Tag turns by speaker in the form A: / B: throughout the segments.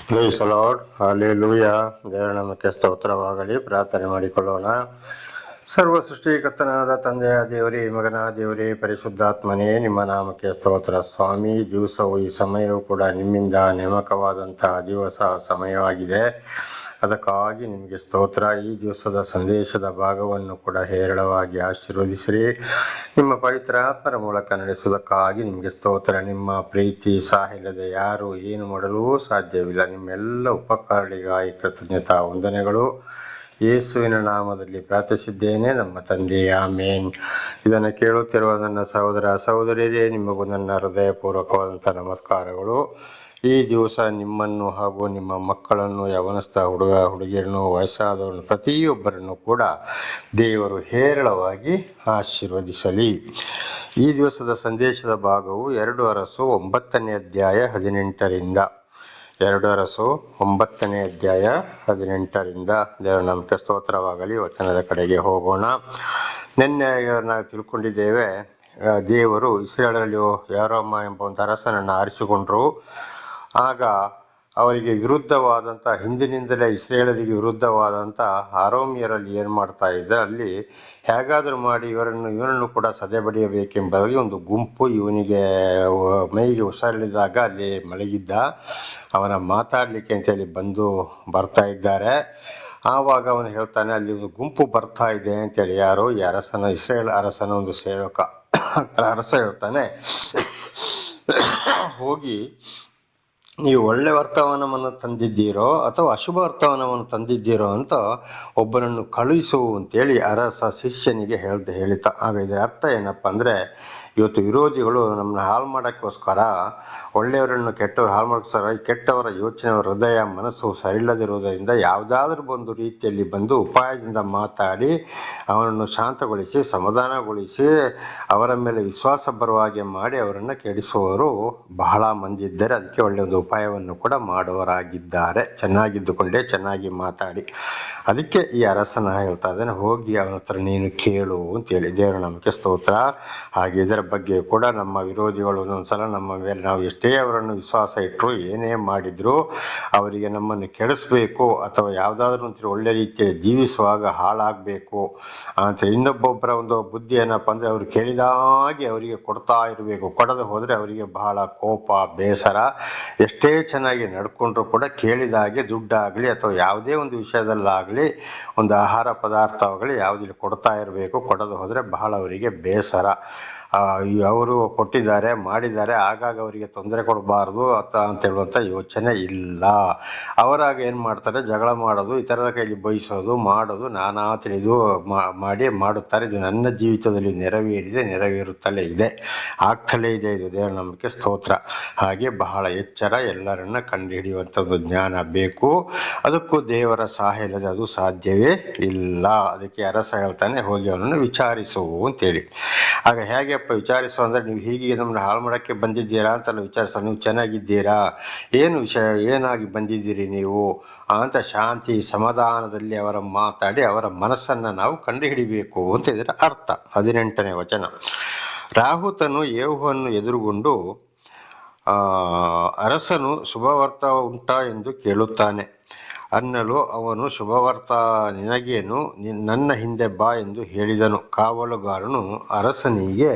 A: Price the lord, hallelujah. ದೇವರ ನಾಮಕ್ಕೆ ಸ್ತೋತ್ರವಾಗಲಿ. ಪ್ರಾರ್ಥನೆ ಮಾಡಿಕೊಳ್ಳೋಣ. ಸರ್ವ ಸೃಷ್ಟಿಕರ್ತನಾದ ತಂದೆಯ ದೇವರೇ, ಮಗನ ದೇವರೇ, ಪರಿಶುದ್ಧಾತ್ಮನೇ, ನಿಮ್ಮ ನಾಮಕ್ಕೆ ಸ್ತೋತ್ರ ಸ್ವಾಮಿ. ದಿವಸವು ಈ ಸಮಯವೂ ಕೂಡ ನಿಮ್ಮಿಂದ ನೇಮಕವಾದಂತಹ ದಿವಸ ಸಮಯವಾಗಿದೆ. ಅದಕ್ಕಾಗಿ ನಿಮಗೆ ಸ್ತೋತ್ರ. ಈ ದಿವಸದ ಸಂದೇಶದ ಭಾಗವನ್ನು ಕೂಡ ಹೇರಳವಾಗಿ ಆಶೀರ್ವದಿಸಿರಿ. ನಿಮ್ಮ ಪವಿತ್ರ ಆತ್ಮರ ಮೂಲಕ ನಡೆಸುವುದಕ್ಕಾಗಿ ನಿಮಗೆ ಸ್ತೋತ್ರ. ನಿಮ್ಮ ಪ್ರೀತಿ ಸಾಹಿಲ್ಲದೆ ಯಾರು ಏನು ಮಾಡಲು ಸಾಧ್ಯವಿಲ್ಲ. ನಿಮ್ಮೆಲ್ಲ ಉಪಕಾರಗಳಿಗಾಗಿ ಕೃತಜ್ಞತಾ ವಂದನೆಗಳು. ಯೇಸುವಿನ ನಾಮದಲ್ಲಿ ಪ್ರಾರ್ಥಿಸಿದ್ದೇನೆ ನಮ್ಮ ತಂದೆ, ಆಮೇನ್. ಇದನ್ನು ಕೇಳುತ್ತಿರುವ ನನ್ನ ಸಹೋದರ ಸಹೋದರಿಯರೇ, ನಿಮಗೂ ನನ್ನ ಹೃದಯಪೂರ್ವಕವಾದಂಥ ನಮಸ್ಕಾರಗಳು. ಈ ದಿವಸ ನಿಮ್ಮನ್ನು ಹಾಗೂ ನಿಮ್ಮ ಮಕ್ಕಳನ್ನು, ಯವನಸ್ಥ ಹುಡುಗ ಹುಡುಗಿಯರನ್ನು, ವಯಸ್ಸಾದವರನ್ನು, ಪ್ರತಿಯೊಬ್ಬರನ್ನು ಕೂಡ ದೇವರು ಹೇರಳವಾಗಿ ಆಶೀರ್ವದಿಸಲಿ. ಈ ದಿವಸದ ಸಂದೇಶದ ಭಾಗವು 2 ಅರಸು 9ನೇ ಅಧ್ಯಾಯ 18ರಿಂದ 2 ಅರಸು 9ನೇ ಅಧ್ಯಾಯ 18ರಿಂದ. ದೇವರ ನಾಮಕ್ಕೆ ಸ್ತೋತ್ರವಾಗಲಿ. ವಚನದ ಕಡೆಗೆ ಹೋಗೋಣ. ನಿನ್ನೆ ನಾವು ತಿಳ್ಕೊಂಡಿದ್ದೇವೆ, ದೇವರು ಇಸ್ರಾಯೇಲರಲ್ಲಿ ಯೋರಾಮ ಎಂಬ ಒಂದು ಅರಸನನ್ನು ಆರಿಸಿಕೊಂಡ್ರು. ಆಗ ಅವರಿಗೆ ವಿರುದ್ಧವಾದಂಥ, ಹಿಂದಿನಿಂದಲೇ ಇಸ್ರಾಯೇಲರಿಗೆ ವಿರುದ್ಧವಾದಂಥ ಅರಾಮ್ಯರಲ್ಲಿ ಏನು ಮಾಡ್ತಾ ಇದ್ದ, ಅಲ್ಲಿ ಹೇಗಾದರೂ ಮಾಡಿ ಇವನನ್ನು ಕೂಡ ಸದೆಬಡಿಯಬೇಕೆಂಬುದಾಗಿ ಒಂದು ಗುಂಪು ಇವನಿಗೆ ಮೈಗೆ ಹುಷಾರಿಲ್ಲದಾಗ ಅಲ್ಲಿ ಮಲಗಿದ್ದ. ಅವನ ಮಾತಾಡಲಿಕ್ಕೆ ಅಂತೇಳಿ ಬರ್ತಾ ಇದ್ದಾರೆ. ಆವಾಗ ಅವನು ಹೇಳ್ತಾನೆ, ಅಲ್ಲಿ ಒಂದು ಗುಂಪು ಬರ್ತಾ ಇದೆ ಅಂತೇಳಿ. ಯಾರು? ಈ ಅರಸನ, ಇಸ್ರಾಯೇಲ್ ಅರಸನ ಒಂದು ಸೇವಕ. ಅರಸ ಹೇಳ್ತಾನೆ, ಹೋಗಿ ನೀವು ಒಳ್ಳೆ ವರ್ತಮಾನವನ್ನು ತಂದಿದ್ದೀರೋ ಅಥವಾ ಅಶುಭ ವರ್ತಮಾನವನ್ನು ತಂದಿದ್ದೀರೋ ಅಂತ ಒಬ್ಬನನ್ನು ಕಳುಹಿಸು ಅಂತೇಳಿ ಅರಸ ಶಿಷ್ಯನಿಗೆ ಹೇಳಿತ. ಆಗ ಇದರ ಅರ್ಥ ಏನಪ್ಪ ಅಂದರೆ, ಇವತ್ತು ವಿರೋಧಿಗಳು ನಮ್ಮನ್ನ ಹಾಳು ಮಾಡೋಕ್ಕೋಸ್ಕರ, ಒಳ್ಳೆಯವರನ್ನು ಕೆಟ್ಟವರು ಹಾಳು ಮಾಡೋಕ್ಕೋಸ್ಕರ, ಕೆಟ್ಟವರ ಯೋಚನೆ, ಹೃದಯ, ಮನಸ್ಸು ಸರಿಯಿಲ್ಲದಿರುವುದರಿಂದ ಯಾವುದಾದ್ರೂ ಒಂದು ರೀತಿಯಲ್ಲಿ ಬಂದು ಉಪಾಯದಿಂದ ಮಾತಾಡಿ ಅವನನ್ನು ಶಾಂತಗೊಳಿಸಿ, ಸಮಾಧಾನಗೊಳಿಸಿ, ಅವರ ಮೇಲೆ ವಿಶ್ವಾಸ ಬರುವ ಹಾಗೆ ಮಾಡಿ ಅವರನ್ನು ಕೆಡಿಸುವವರು ಬಹಳ ಮಂದಿ ಇದ್ದಾರೆ. ಅದಕ್ಕೆ ಒಳ್ಳೆಯ ಒಂದು ಉಪಾಯವನ್ನು ಕೂಡ ಮಾಡುವವರಾಗಿದ್ದಾರೆ, ಚೆನ್ನಾಗಿದ್ದುಕೊಂಡೇ ಚೆನ್ನಾಗಿ ಮಾತಾಡಿ. ಅದಕ್ಕೆ ಈ ಅರಸನ ಹೇಳ್ತಾ ಇದ್ದಾನೆ, ಹೋಗಿ ಅವನ ಹತ್ರ ನೀನು ಕೇಳು ಅಂತೇಳಿ. ದೇವರ ನಾಮಕ್ಕೆ ಸ್ತೋತ್ರ. ಹಾಗೆ ಇದರ ಬಗ್ಗೆ ಕೂಡ ನಮ್ಮ ವಿರೋಧಿಗಳು ಒಂದೊಂದ್ಸಲ ನಮ್ಮ ಮೇಲೆ, ನಾವು ಎಷ್ಟೇ ಅವರನ್ನು ವಿಶ್ವಾಸ ಇಟ್ಟರು, ಏನೇ ಮಾಡಿದ್ರು, ಅವರಿಗೆ ನಮ್ಮನ್ನು ಕೆಡಿಸ್ಬೇಕು ಅಥವಾ ಯಾವುದಾದ್ರೂ ಒಂದು ಒಳ್ಳೆ ರೀತಿಯಲ್ಲಿ ಜೀವಿಸುವಾಗ ಹಾಳಾಗಬೇಕು ಅಂತ ಇನ್ನೊಬ್ಬೊಬ್ಬರ ಒಂದು ಬುದ್ಧಿ ಏನಪ್ಪ ಅಂದರೆ, ಅವರು ಕೇಳಿದಾಗೆ ಅವರಿಗೆ ಕೊಡ್ತಾ ಇರಬೇಕು. ಕೊಡದೆ ಹೋದರೆ ಅವರಿಗೆ ಬಹಳ ಕೋಪ, ಬೇಸರ. ಎಷ್ಟೇ ಚೆನ್ನಾಗಿ ನಡ್ಕೊಂಡ್ರು ಕೂಡ ಕೇಳಿದಾಗೆ ದುಡ್ಡಾಗಲಿ ಅಥವಾ ಯಾವುದೇ ಒಂದು ವಿಷಯದಲ್ಲಾಗಲಿ, ಒಂದು ಆಹಾರ ಪದಾರ್ಥವಾಗಲಿ ಯಾವುದಿಲ್ಲ, ಕೊಡ್ತಾ ಇರಬೇಕು. ಕೊಡದೆ ಹೋದರೆ ಬಹಳ ಅವರಿಗೆ ಬೇಸರ. ಅವರು ಕೊಟ್ಟಿದ್ದಾರೆ, ಮಾಡಿದ್ದಾರೆ, ಆಗಾಗ ಅವರಿಗೆ ತೊಂದರೆ ಕೊಡಬಾರ್ದು ಅಂತ ಹೇಳುವಂಥ ಯೋಚನೆ ಇಲ್ಲ. ಅವರಾಗ ಏನು ಮಾಡ್ತಾರೆ, ಜಗಳ ಮಾಡೋದು, ಇತರರ ಕೈಲಿ ಬಯಸೋದು, ಮಾಡೋದು, ನಾನಾ ತಿಳಿದು ಮಾಡುತ್ತಾರೆ. ಇದು ನನ್ನ ಜೀವಿತದಲ್ಲಿ ನೆರವೇರುತ್ತಲೇ ಇದೆ, ಆಗ್ತಲೇ ಇದೆ. ಇದು ದೇವರ ನಾಮಕ್ಕೆ ಸ್ತೋತ್ರ. ಹಾಗೆ ಬಹಳ ಎಚ್ಚರ, ಎಲ್ಲರನ್ನ ಕಂಡುಹಿಡಿಯುವಂಥದ್ದು ಜ್ಞಾನ ಬೇಕು. ಅದಕ್ಕೂ ದೇವರ ಸಹಾಯ ಇಲ್ಲದೆ ಅದು ಸಾಧ್ಯವೇ ಇಲ್ಲ. ಅದಕ್ಕೆ ಅರಸ ಹೇಳ್ತಾನೆ, ಹೋಗಿ ಅವನನ್ನು ವಿಚಾರಿಸು ಅಂತೇಳಿ. ಆಗ ಹೇಗೆ ವಿಚಾರಿಸು ಅಂದರೆ, ನೀವು ಹೀಗೆ ನಮ್ಮನ್ನು ಹಾಳು ಮಾಡೋಕ್ಕೆ ಬಂದಿದ್ದೀರಾ ಅಂತ ವಿಚಾರಿಸ. ನೀವು ಚೆನ್ನಾಗಿದ್ದೀರಾ, ಏನು ವಿಷಯ, ಏನಾಗಿ ಬಂದಿದ್ದೀರಿ ನೀವು ಅಂತ ಶಾಂತಿ ಸಮಾಧಾನದಲ್ಲಿ ಅವರ ಮಾತಾಡಿ ಅವರ ಮನಸ್ಸನ್ನು ನಾವು ಕಂಡುಹಿಡಿಬೇಕು ಅಂತ ಇದರ ಅರ್ಥ. 18ನೇ ವಚನ. ರಾಹುತನು ಯೆಹೋವನನ್ನು ಎದುರುಗೊಂಡು, ಅರಸನು ಶುಭವಾರ್ತ ಉಂಟಾ ಎಂದು ಕೇಳುತ್ತಾನೆ ಅನ್ನಲು ಅವನು, ಶುಭವಾರ್ತ ನಿನಗೇನು, ನನ್ನ ಹಿಂದೆ ಬಾ ಎಂದು ಹೇಳಿದನು. ಕಾವಲುಗಾರನು ಅರಸನಿಗೆ,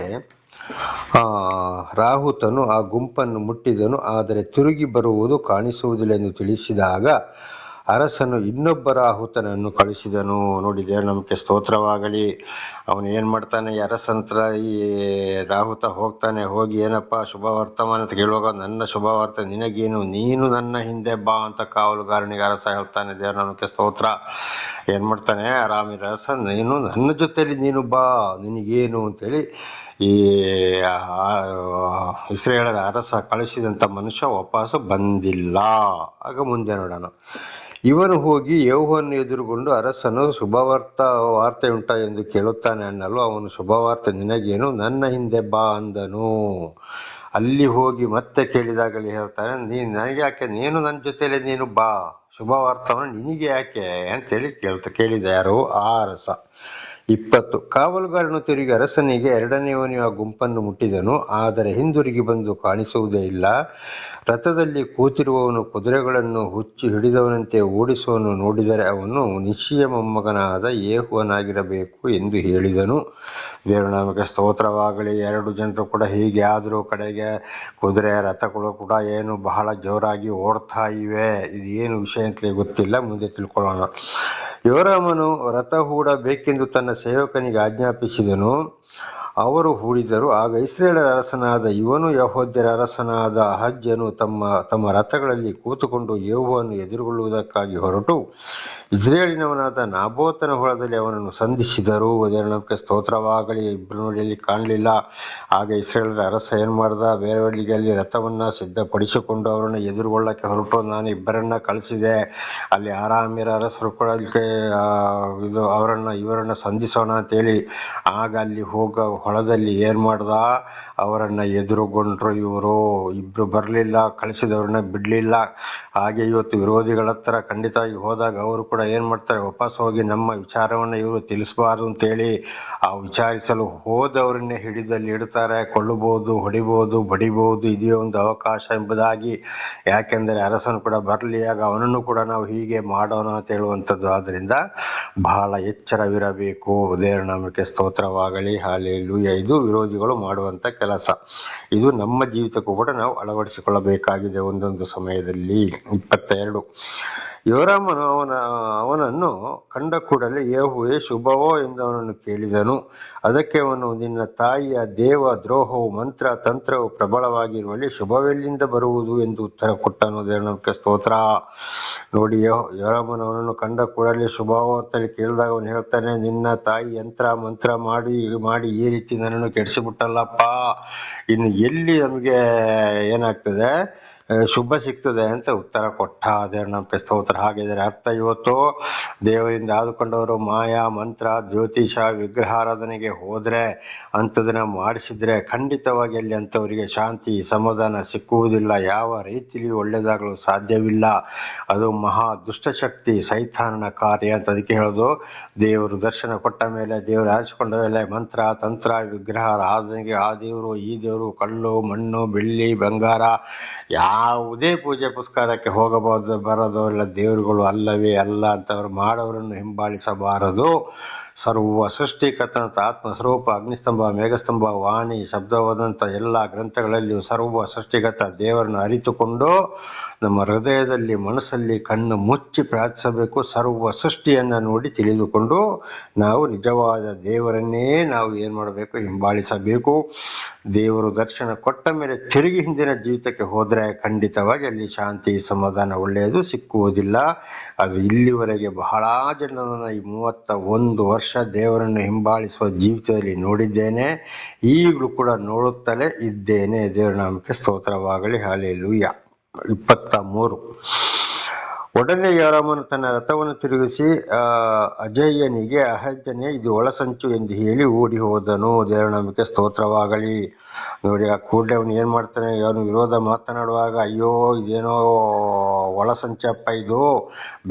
A: ರಾಹುತನು ಆ ಗುಂಪನ್ನು ಮುಟ್ಟಿದನು, ಆದರೆ ತಿರುಗಿ ಬರುವುದು ಕಾಣಿಸುವುದಿಲ್ಲ ಎಂದು ತಿಳಿಸಿದಾಗ ಅರಸನು ಇನ್ನೊಬ್ಬ ರಾಹುತನನ್ನು ಕಳಿಸಿದನು. ನೋಡಿ, ದೇವರ ನಮಗೆ ಸ್ತೋತ್ರವಾಗಲಿ. ಅವನು ಏನು ಮಾಡ್ತಾನೆ, ಈ ಅರಸಂತ್ರ ಈ ರಾಹುತ ಹೋಗ್ತಾನೆ. ಹೋಗಿ ಏನಪ್ಪ ಶುಭ ವರ್ತಮಾನ ಅಂತ ಕೇಳುವಾಗ, ನನ್ನ ಶುಭವಾರ್ತೆ ನಿನಗೇನು, ನೀನು ನನ್ನ ಹಿಂದೆ ಬಾ ಅಂತ ಕಾವಲುಗಾರನಿಗೆ ಅರಸ ಹೇಳ್ತಾನೆ. ದೇವರ ನಮಗೆ ಸ್ತೋತ್ರ. ಏನು ಮಾಡ್ತಾನೆ ಆರಾಮಿರ ಅರಸ, ನೀನು ನನ್ನ ಜೊತೆಯಲ್ಲಿ ನೀನು ಬಾ, ನಿನಗೇನು ಅಂತೇಳಿ ಈ ಇಸ್ರಾಯೇಲರ ಅರಸ ಕಳಿಸಿದಂಥ ಮನುಷ್ಯ ವಾಪಸ್ಸು ಬಂದಿಲ್ಲ. ಆಗ ಮುಂದೆ ನೋಡೋಣ. ಇವನು ಹೋಗಿ ಯೆಹೋವನನ್ನು ಎದುರುಗೊಂಡು, ಅರಸನು ವಾರ್ತೆ ಉಂಟಾ ಎಂದು ಕೇಳುತ್ತಾನೆ ಅನ್ನಲು ಅವನು, ಶುಭವಾರ್ತೆ ನಿನಗೇನು, ನನ್ನ ಹಿಂದೆ ಬಾ ಅಂದನು. ಅಲ್ಲಿ ಹೋಗಿ ಮತ್ತೆ ಕೇಳಿದಾಗಲೇ ಹೇಳ್ತಾನೆ, ನನಗೆ ಯಾಕೆ, ನೀನು ನನ್ನ ಜೊತೆಯಲ್ಲಿ ನೀನು ಬಾ, ಶುಭವಾರ್ತವನ್ನು ನಿನಗೆ ಯಾಕೆ ಅಂತೇಳಿ ಕೇಳಿದ. ಯಾರು? ಆ ಅರಸ. 20. ಕಾವಲುಗಾರನು ತಿರುಗಿ ಅರಸನಿಗೆ, ಎರಡನೆಯವನು ಆ ಗುಂಪನ್ನು ಮುಟ್ಟಿದನು, ಆದರೆ ಹಿಂದಿರುಗಿ ಬಂದು ಕಾಣಿಸುವುದೇ ಇಲ್ಲ. ರಥದಲ್ಲಿ ಕೂತಿರುವವನು ಕುದುರೆಗಳನ್ನು ಹುಚ್ಚಿ ಹಿಡಿದವನಂತೆ ಓಡಿಸುವನು ನೋಡಿದರೆ ಅವನು ನಿಶ್ಚಯ ಮೊಮ್ಮಗನಾದ ಯೇಹುವನಾಗಿರಬೇಕು ಎಂದು ಹೇಳಿದನು. ದೇವರ ನಾಮಕ್ಕೆ ಸ್ತೋತ್ರವಾಗಲಿ. 2 ಜನರು ಕೂಡ ಹೀಗೆ ಆದರೂ ಕಡೆಗೆ ಕುದುರೆ ರಥಗಳು ಕೂಡ ಏನು ಬಹಳ ಜೋರಾಗಿ ಓಡ್ತಾ ಇವೆ. ಇದು ಏನು ವಿಷಯ ಅಂತಲೇ ಗೊತ್ತಿಲ್ಲ, ಮುಂದೆ ತಿಳ್ಕೊಳ್ಳೋಣ. ಯೋರಾಮನು ರಥ ಹೂಡಬೇಕೆಂದು ತನ್ನ ಸೇವಕನಿಗೆ ಆಜ್ಞಾಪಿಸಿದನು. ಅವರು ಹೂಡಿದರು. ಆಗ ಇಸ್ರಾಯೇಲರ ಅರಸನಾದ ಇವನು ಯೆಹೂದ್ಯರ ಅರಸನಾದ ಅಹಜ್ಯನು ತಮ್ಮ ರಥಗಳಲ್ಲಿ ಕೂತುಕೊಂಡು ಯೆಹೋವನನ್ನು ಎದುರುಗೊಳ್ಳುವುದಕ್ಕಾಗಿ ಹೊರಟು ಇಸ್ರಾಯೇಲಿನವನಾದ ನಾಬೋತನ ಹೊಲದಲ್ಲಿ ಅವನನ್ನು ಸಂಧಿಸಿದರು. ದೇವರ ಸ್ತೋತ್ರವಾಗಲಿ. ಇಬ್ಬರು ನೋಡಿ ಅಲ್ಲಿ ಕಾಣಲಿಲ್ಲ. ಆಗ ಇಸ್ರಾಯೇಲರ ಅರಸ ಏನು ಮಾಡ್ದ, ಬೇರೆಯವರಿಗೆ ಅಲ್ಲಿ ರಥವನ್ನ ಸಿದ್ಧಪಡಿಸಿಕೊಂಡು ಅವರನ್ನು ಎದುರುಗೊಳ್ಳಕ್ಕೆ ಹೊರಟು ನಾನು ಇಬ್ಬರನ್ನ ಕಳಿಸಿದೆ. ಅಲ್ಲಿ ಆರಾಮ್ಯರ ಅರಸರು ಕೂಡ ಇವರನ್ನ ಸಂಧಿಸೋಣ ಅಂತೇಳಿ ಆಗ ಅಲ್ಲಿ ಹೊಲದಲ್ಲಿ ಏನ್ ಮಾಡ್ದ, ಅವರನ್ನ ಎದುರುಗೊಂಡ್ರು. ಇಬ್ರು ಬರಲಿಲ್ಲ, ಕಳಿಸಿದವ್ರನ್ನ ಬಿಡ್ಲಿಲ್ಲ. ಹಾಗೆ ಇವತ್ತು ವಿರೋಧಿಗಳ ಹತ್ರ ಖಂಡಿತವಾಗಿ ಹೋದಾಗ ಅವರು ಕೂಡ ಏನ್ ಮಾಡ್ತಾರೆ, ವಾಪಸ್ ಹೋಗಿ ನಮ್ಮ ವಿಚಾರವನ್ನ ಇವರು ತಿಳಿಸಬಾರ್ದು ಅಂತೇಳಿ ಆ ವಿಚಾರಿಸಲು ಹೋದವರನ್ನೇ ಹಿಡಿದಲ್ಲಿ ಇಡ್ತಾರೆ. ಕೊಲ್ಲಬಹುದು, ಹೊಡಿಬಹುದು, ಬಡಿಬಹುದು, ಇದೇ ಒಂದು ಅವಕಾಶ ಎಂಬುದಾಗಿ. ಯಾಕೆಂದರೆ ಅರಸನು ಕೂಡ ಬರಲಿ, ಆಗ ಅವನನ್ನು ಕೂಡ ನಾವು ಹೀಗೆ ಮಾಡೋಣ ಅಂತ ಹೇಳುವಂಥದ್ದು. ಆದ್ರಿಂದ ಬಹಳ ಎಚ್ಚರವಿರಬೇಕು. ದೇವರ ನಾಮಕ್ಕೆ ಸ್ತೋತ್ರವಾಗಲಿ. ಹಲ್ಲೆಲೂಯಾ. ಇದು ವಿರೋಧಿಗಳು ಮಾಡುವಂತ ಕೆಲಸ. ಇದು ನಮ್ಮ ಜೀವಿತಕ್ಕೂ ಕೂಡ ನಾವು ಅಳವಡಿಸಿಕೊಳ್ಳಬೇಕಾಗಿದೆ ಒಂದೊಂದು ಸಮಯದಲ್ಲಿ. 22 ಯೋರಾಮನು ಅವನನ್ನು ಕಂಡ ಕೂಡಲೇ ಯೆಹೋವೇ ಶುಭವೋ ಎಂದು ಅವನನ್ನು ಕೇಳಿದನು. ಅದಕ್ಕೆ ಅವನು, ನಿನ್ನ ತಾಯಿಯ ದೇವ ದ್ರೋಹವು ಮಂತ್ರ ತಂತ್ರವು ಪ್ರಬಲವಾಗಿರುವಲ್ಲಿ ಶುಭವೆಲ್ಲಿಂದ ಬರುವುದು ಎಂದು ಉತ್ತರ ಕೊಟ್ಟನು. ದೇವರ ಸ್ತೋತ್ರ. ನೋಡಿ, ಯೋರಾಮನು ಅವನನ್ನು ಕಂಡ ಕೂಡಲೇ ಶುಭವೋ ಅಂತೇಳಿ ಕೇಳಿದಾಗ ಅವನು ಹೇಳ್ತಾನೆ, ನಿನ್ನ ತಾಯಿ ಯಂತ್ರ ಮಂತ್ರ ಮಾಡಿ ಮಾಡಿ ಈ ರೀತಿ ನನ್ನನ್ನು ಕೆಡಿಸಿಬಿಟ್ಟಲ್ಲಪ್ಪ, ಇನ್ನು ಎಲ್ಲಿ ನಮಗೆ ಏನಾಗ್ತದೆ, ಶುಭ ಸಿಗ್ತದೆ ಅಂತ ಉತ್ತರ ಕೊಟ್ಟ. ದೇವರ ನಾಮಕ್ಕೆ ಸ್ತೋತ್ರ. ಹಾಗಿದ್ರೆ ಅರ್ಥ, ಇವತ್ತು ದೇವರಿಂದ ಆದುಕೊಂಡವರು ಮಾಯಾ ಮಂತ್ರ ಜ್ಯೋತಿಷ ವಿಗ್ರಹಾರಾಧನೆಗೆ ಹೋದ್ರೆ, ಅಂಥದನ್ನ ಮಾಡಿಸಿದ್ರೆ ಖಂಡಿತವಾಗಿ ಅಲ್ಲಿ ಅಂಥವರಿಗೆ ಶಾಂತಿ ಸಮಾಧಾನ ಸಿಕ್ಕುವುದಿಲ್ಲ. ಯಾವ ರೀತಿಯಲ್ಲಿ ಒಳ್ಳೆಯದಾಗಲು ಸಾಧ್ಯವಿಲ್ಲ. ಅದು ಮಹಾ ದುಷ್ಟಶಕ್ತಿ, ಸೈತಾನನ ಕಾರ್ಯ ಅಂತ ಅದಕ್ಕೆ ಹೇಳೋದು. ದೇವರು ದರ್ಶನ ಕೊಟ್ಟ ಮೇಲೆ, ದೇವರು ಆರಿಸಿಕೊಂಡ ಮೇಲೆ ಮಂತ್ರ ತಂತ್ರ ವಿಗ್ರಹ ಆರಾಧನೆಗೆ ಆ ದೇವರು ಈ ದೇವರು, ಕಲ್ಲು ಮಣ್ಣು ಬೆಳ್ಳಿ ಬಂಗಾರ ಯಾವುದೇ ಪೂಜೆ ಪುರಸ್ಕಾರಕ್ಕೆ ಹೋಗಬಹುದು ಬರೋದು ಇಲ್ಲ ದೇವರುಗಳು ಅಲ್ಲವೇ ಅಲ್ಲ ಅಂತವ್ರು ಮಾಡೋರನ್ನು ಹಿಂಬಾಲಿಸಬಾರದು. ಸರ್ವ ಸೃಷ್ಟಿಕರ್ತನಂತ ಆತ್ಮಸ್ವರೂಪ ಅಗ್ನಿಸ್ತಂಭ ಮೇಘಸ್ತಂಭ ವಾಣಿ ಶಬ್ದವಾದಂಥ ಎಲ್ಲ ಗ್ರಂಥಗಳಲ್ಲಿಯೂ ಸರ್ವ ಸೃಷ್ಟಿಕರ್ತ ದೇವರನ್ನು ಅರಿತುಕೊಂಡು ನಮ್ಮ ಹೃದಯದಲ್ಲಿ ಮನಸ್ಸಲ್ಲಿ ಕಣ್ಣು ಮುಚ್ಚಿ ಪ್ರಾರ್ಥಿಸಬೇಕು. ಸರ್ವ ಸೃಷ್ಟಿಯನ್ನು ನೋಡಿ ತಿಳಿದುಕೊಂಡು ನಾವು ನಿಜವಾದ ದೇವರನ್ನೇ ನಾವು ಏನು ಮಾಡಬೇಕು, ಹಿಂಬಾಲಿಸಬೇಕು. ದೇವರು ದರ್ಶನ ಕೊಟ್ಟ ಮೇಲೆ ತಿರುಗಿ ಹಿಂದಿನ ಜೀವಿತಕ್ಕೆ ಹೋದರೆ ಖಂಡಿತವಾಗಿ ಅಲ್ಲಿ ಶಾಂತಿ ಸಮಾಧಾನ ಒಳ್ಳೆಯದು ಸಿಕ್ಕುವುದಿಲ್ಲ. ಅದು ಇಲ್ಲಿವರೆಗೆ ಬಹಳ ಜನರನ್ನು ಈ 31 ವರ್ಷ ದೇವರನ್ನು ಹಿಂಬಾಲಿಸುವ ಜೀವಿತದಲ್ಲಿ ನೋಡಿದ್ದೇನೆ, ಈಗಲೂ ಕೂಡ ನೋಡುತ್ತಲೇ ಇದ್ದೇನೆ. ದೇವರ ನಾಮಕ್ಕೆ ಸ್ತೋತ್ರವಾಗಲಿ. ಹಲ್ಲೆಲೂಯಾ. 23 ಒಡನೆ ಯೋರಾಮನು ತನ್ನ ರಥವನ್ನು ತಿರುಗಿಸಿ ಅಜಯ್ಯನಿಗೆ, ಅಹಜ್ಯನೇ ಇದು ಒಳಸಂಚು ಎಂದು ಹೇಳಿ ಓಡಿ ಹೋದನು. ದೇವರ ನಾಮಕ್ಕೆ ಸ್ತೋತ್ರವಾಗಲಿ. ನೋಡಿ, ಆ ಕೂಡಲೇ ಅವನು ಏನು ಮಾಡ್ತಾನೆ, ಅವನು ವಿರೋಧ ಮಾತನಾಡುವಾಗ, ಅಯ್ಯೋ ಇದೇನೋ ಒಳಸಂಚಪ್ಪ, ಇದು